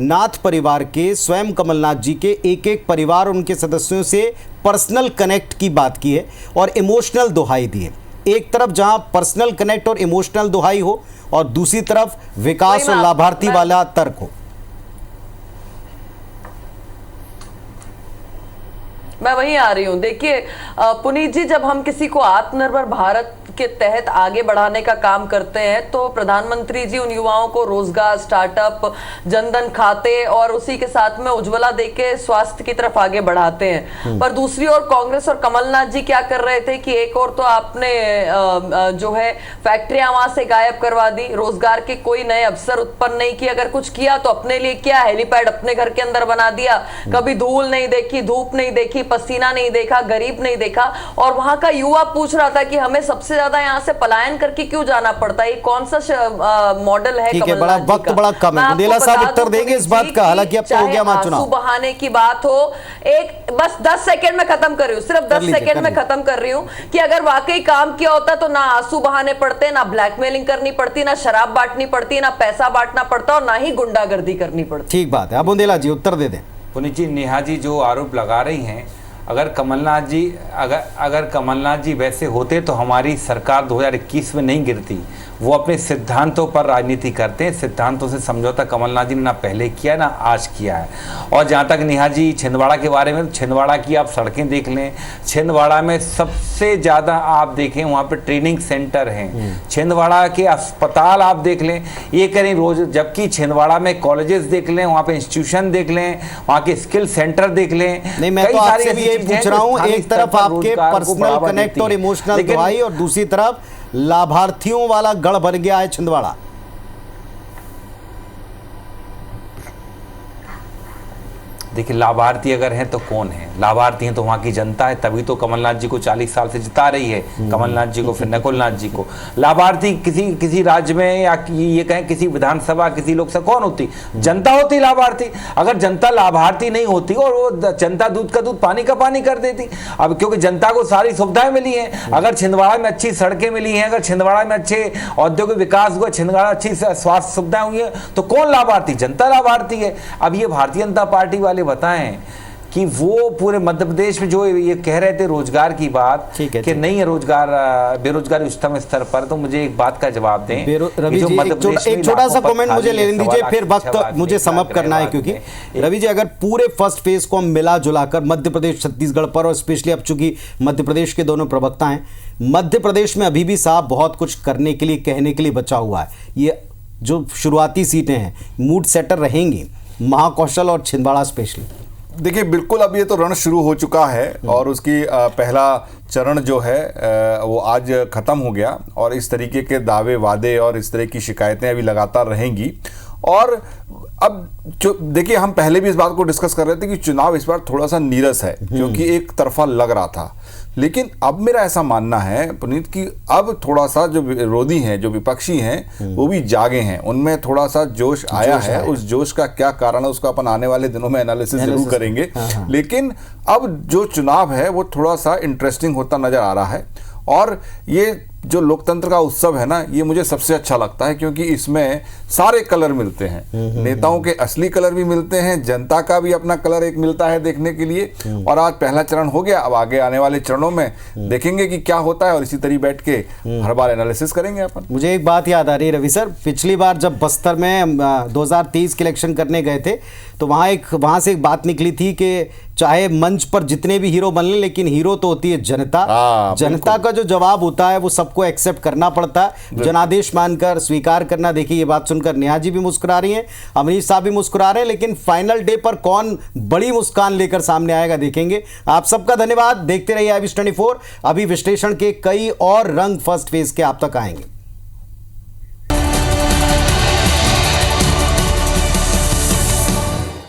नाथ परिवार के स्वयं कमलनाथ जी के एक परिवार उनके सदस्यों से पर्सनल कनेक्ट की बात की है और इमोशनल दुहाई दी है। एक तरफ जहां पर्सनल कनेक्ट और इमोशनल दुहाई हो और दूसरी तरफ विकास और लाभार्थी वाला तर्क हो। मैं वहीं आ रही हूं। देखिए पुनीत जी, जब हम किसी को आत्मनिर्भर भारत के तहत आगे बढ़ाने का काम करते हैं तो प्रधानमंत्री जी उन युवाओं को रोजगार, स्टार्टअप, जनधन खाते और उसी के साथ में उज्ज्वला देके स्वास्थ्य की तरफ आगे बढ़ाते हैं। पर दूसरी ओर कांग्रेस और कमलनाथ जी क्या कर रहे थे कि एक और तो आपने जो है फैक्ट्रियां वहां से गायब करवा दी, रोजगार के कोई नए अवसर उत्पन्न नहीं किए, अगर कुछ किया तो अपने लिए किया, हेलीपैड अपने घर के अंदर बना दिया, कभी धूल नहीं देखी, धूप नहीं देखी, पसीना नहीं देखा, गरीब नहीं देखा। और वहां का युवा पूछ रहा था कि हमें सबसे ज्यादा यहाँ से पलायन करके क्यों जाना पड़ता है, कौन सा मॉडल है। ठीक है, बड़ा वक्त बड़ा कम है, बुंदेला साहब उत्तर देंगे इस बात का। हालांकि अब तो हो गया चुनाव, आंसू बहाने की बात हो, एक बस 10 सेकंड में खत्म कर रही हूँ, सिर्फ 10 सेकंड में खत्म कर रही हूँ कि अगर वाकई काम किया होता तो ना आंसू बहाने पड़ते, ना ब्लैकमेलिंग करनी पड़ती, ना शराब बांटनी पड़ती, ना पैसा बांटना पड़ता और ना ही गुंडागर्दी करनी पड़ती। ठीक बात है। अब बुंदेला जी उत्तर दे दें। पुनीत जी, नेहा जी जो आरोप लगा रही हैं, अगर कमलनाथ जी वैसे होते तो हमारी सरकार 2021 में नहीं गिरती। वो अपने सिद्धांतों पर राजनीति करते हैं, सिद्धांतों से समझौता कमलनाथ जी ने ना पहले किया ना आज किया है। और जहाँ तक नेहा जी छिंदवाड़ा के बारे में, छिंदवाड़ा की आप सड़कें देख लें, छिंदवाड़ा में सबसे ज़्यादा आप देखें वहाँ पे ट्रेनिंग सेंटर हैं, छिंदवाड़ा के अस्पताल आप देख लें, ये करें रोज, जबकि छिंदवाड़ा में कॉलेजेस देख लें, वहाँ पे इंस्टीट्यूशन देख लें, वहाँ के स्किल सेंटर देख लें। नहीं, मैं तो आपसे भी यही पूछ रहा हूँ, एक तरफ आपके पर्सनल कनेक्ट और इमोशनल दुहाई और दूसरी तरफ लाभार्थियों वाला गढ़ बन गया है छिंदवाड़ा। देखिए, लाभार्थी अगर हैं तो कौन है? लाभार्थी हैं तो वहाँ की जनता है, तभी तो कमलनाथ जी को 40 साल से जिता रही है, कमलनाथ जी को, फिर नकुलनाथ जी को। लाभार्थी किसी राज्य में या ये कहें किसी विधानसभा, किसी लोकसभा कौन होती? जनता होती लाभार्थी। अगर जनता लाभार्थी नहीं होती और वो जनता दूध का दूध पानी का पानी कर देती, अब क्योंकि जनता को सारी सुविधाएं मिली हैं, अगर छिंदवाड़ा में अच्छी सड़कें मिली हैं, अगर छिंदवाड़ा में अच्छे औद्योगिक विकास हुआ, छिंदवाड़ा अच्छी स्वास्थ्य सुविधाएं हुई हैं, तो कौन लाभार्थी? जनता लाभार्थी है। अब ये भारतीय जनता पार्टी वाले बताएं कि वो पूरे मध्य प्रदेश में जो ये कह रहे थे रोजगार की बात कि नहीं है रोजगार, बेरोजगारी उच्चतम स्तर पर, तो मुझे एक बात का जवाब दें। रवि जी, एक छोटा सा कमेंट मुझे लेने दीजिए, फिर वक्त मुझे समअप करना है। क्योंकि रवि जी, अगर पूरे फर्स्ट फेज को हम मिला जुला कर मध्य प्रदेश, छत्तीसगढ़ पर, और स्पेशली अब चूंकि मध्य प्रदेश के दोनों प्रवक्ता हैं, मध्य प्रदेश में अभी भी साहब बहुत कुछ करने के लिए, कहने के लिए बचा हुआ है। ये जो शुरुआती सीटें हैं मूड सेटर रहेंगी, महाकौशल और छिंदवाड़ा स्पेशली। देखिए, बिल्कुल अब ये तो रण शुरू हो चुका है और उसकी पहला चरण जो है वो आज ख़त्म हो गया और इस तरीके के दावे वादे और इस तरह की शिकायतें अभी लगातार रहेंगी और अब जो देखिए, हम पहले भी इस बात को डिस्कस कर रहे थे कि चुनाव इस बार थोड़ा सा नीरस है, क्योंकि एक तरफा लग रहा था। लेकिन अब मेरा ऐसा मानना है पुनीत कि अब थोड़ा सा जो विरोधी हैं, जो विपक्षी हैं, वो भी जागे हैं, उनमें थोड़ा सा जोश आया है। उस जोश का क्या कारण है उसका अपन आने वाले दिनों में एनालिसिस जरूर करेंगे। लेकिन अब जो चुनाव है वो थोड़ा सा इंटरेस्टिंग होता नजर आ रहा है। और ये जो लोकतंत्र का उत्सव है ना, ये मुझे सबसे अच्छा लगता है, क्योंकि इसमें सारे कलर मिलते हैं। नेताओं के असली कलर भी मिलते हैं, जनता का भी अपना कलर एक मिलता है देखने के लिए। और आज पहला चरण हो गया, अब आगे आने वाले चरणों में देखेंगे कि क्या होता है, और इसी तरह बैठ के हर बार एनालिसिस करेंगे अपन। मुझे एक बात याद आ रही है रवि सर, पिछली बार जब बस्तर में 2023 के इलेक्शन करने गए थे, तो वहां से एक बात निकली थी कि चाहे मंच पर जितने भी हीरो बन ले, लेकिन हीरो तो होती है जनता। जनता का जो जवाब होता है वो सबको एक्सेप्ट करना पड़ता है, जनादेश मानकर स्वीकार करना। देखिए, ये बात सुनकर नेहा जी भी मुस्कुरा रही हैं, अमरीश साहब भी मुस्कुरा रहे हैं, लेकिन फाइनल डे पर कौन बड़ी मुस्कान लेकर सामने आएगा देखेंगे। आप सबका धन्यवाद, देखते रहिए IBC 24। अभी विश्लेषण के कई और रंग फर्स्ट फेज के आप तक आएंगे।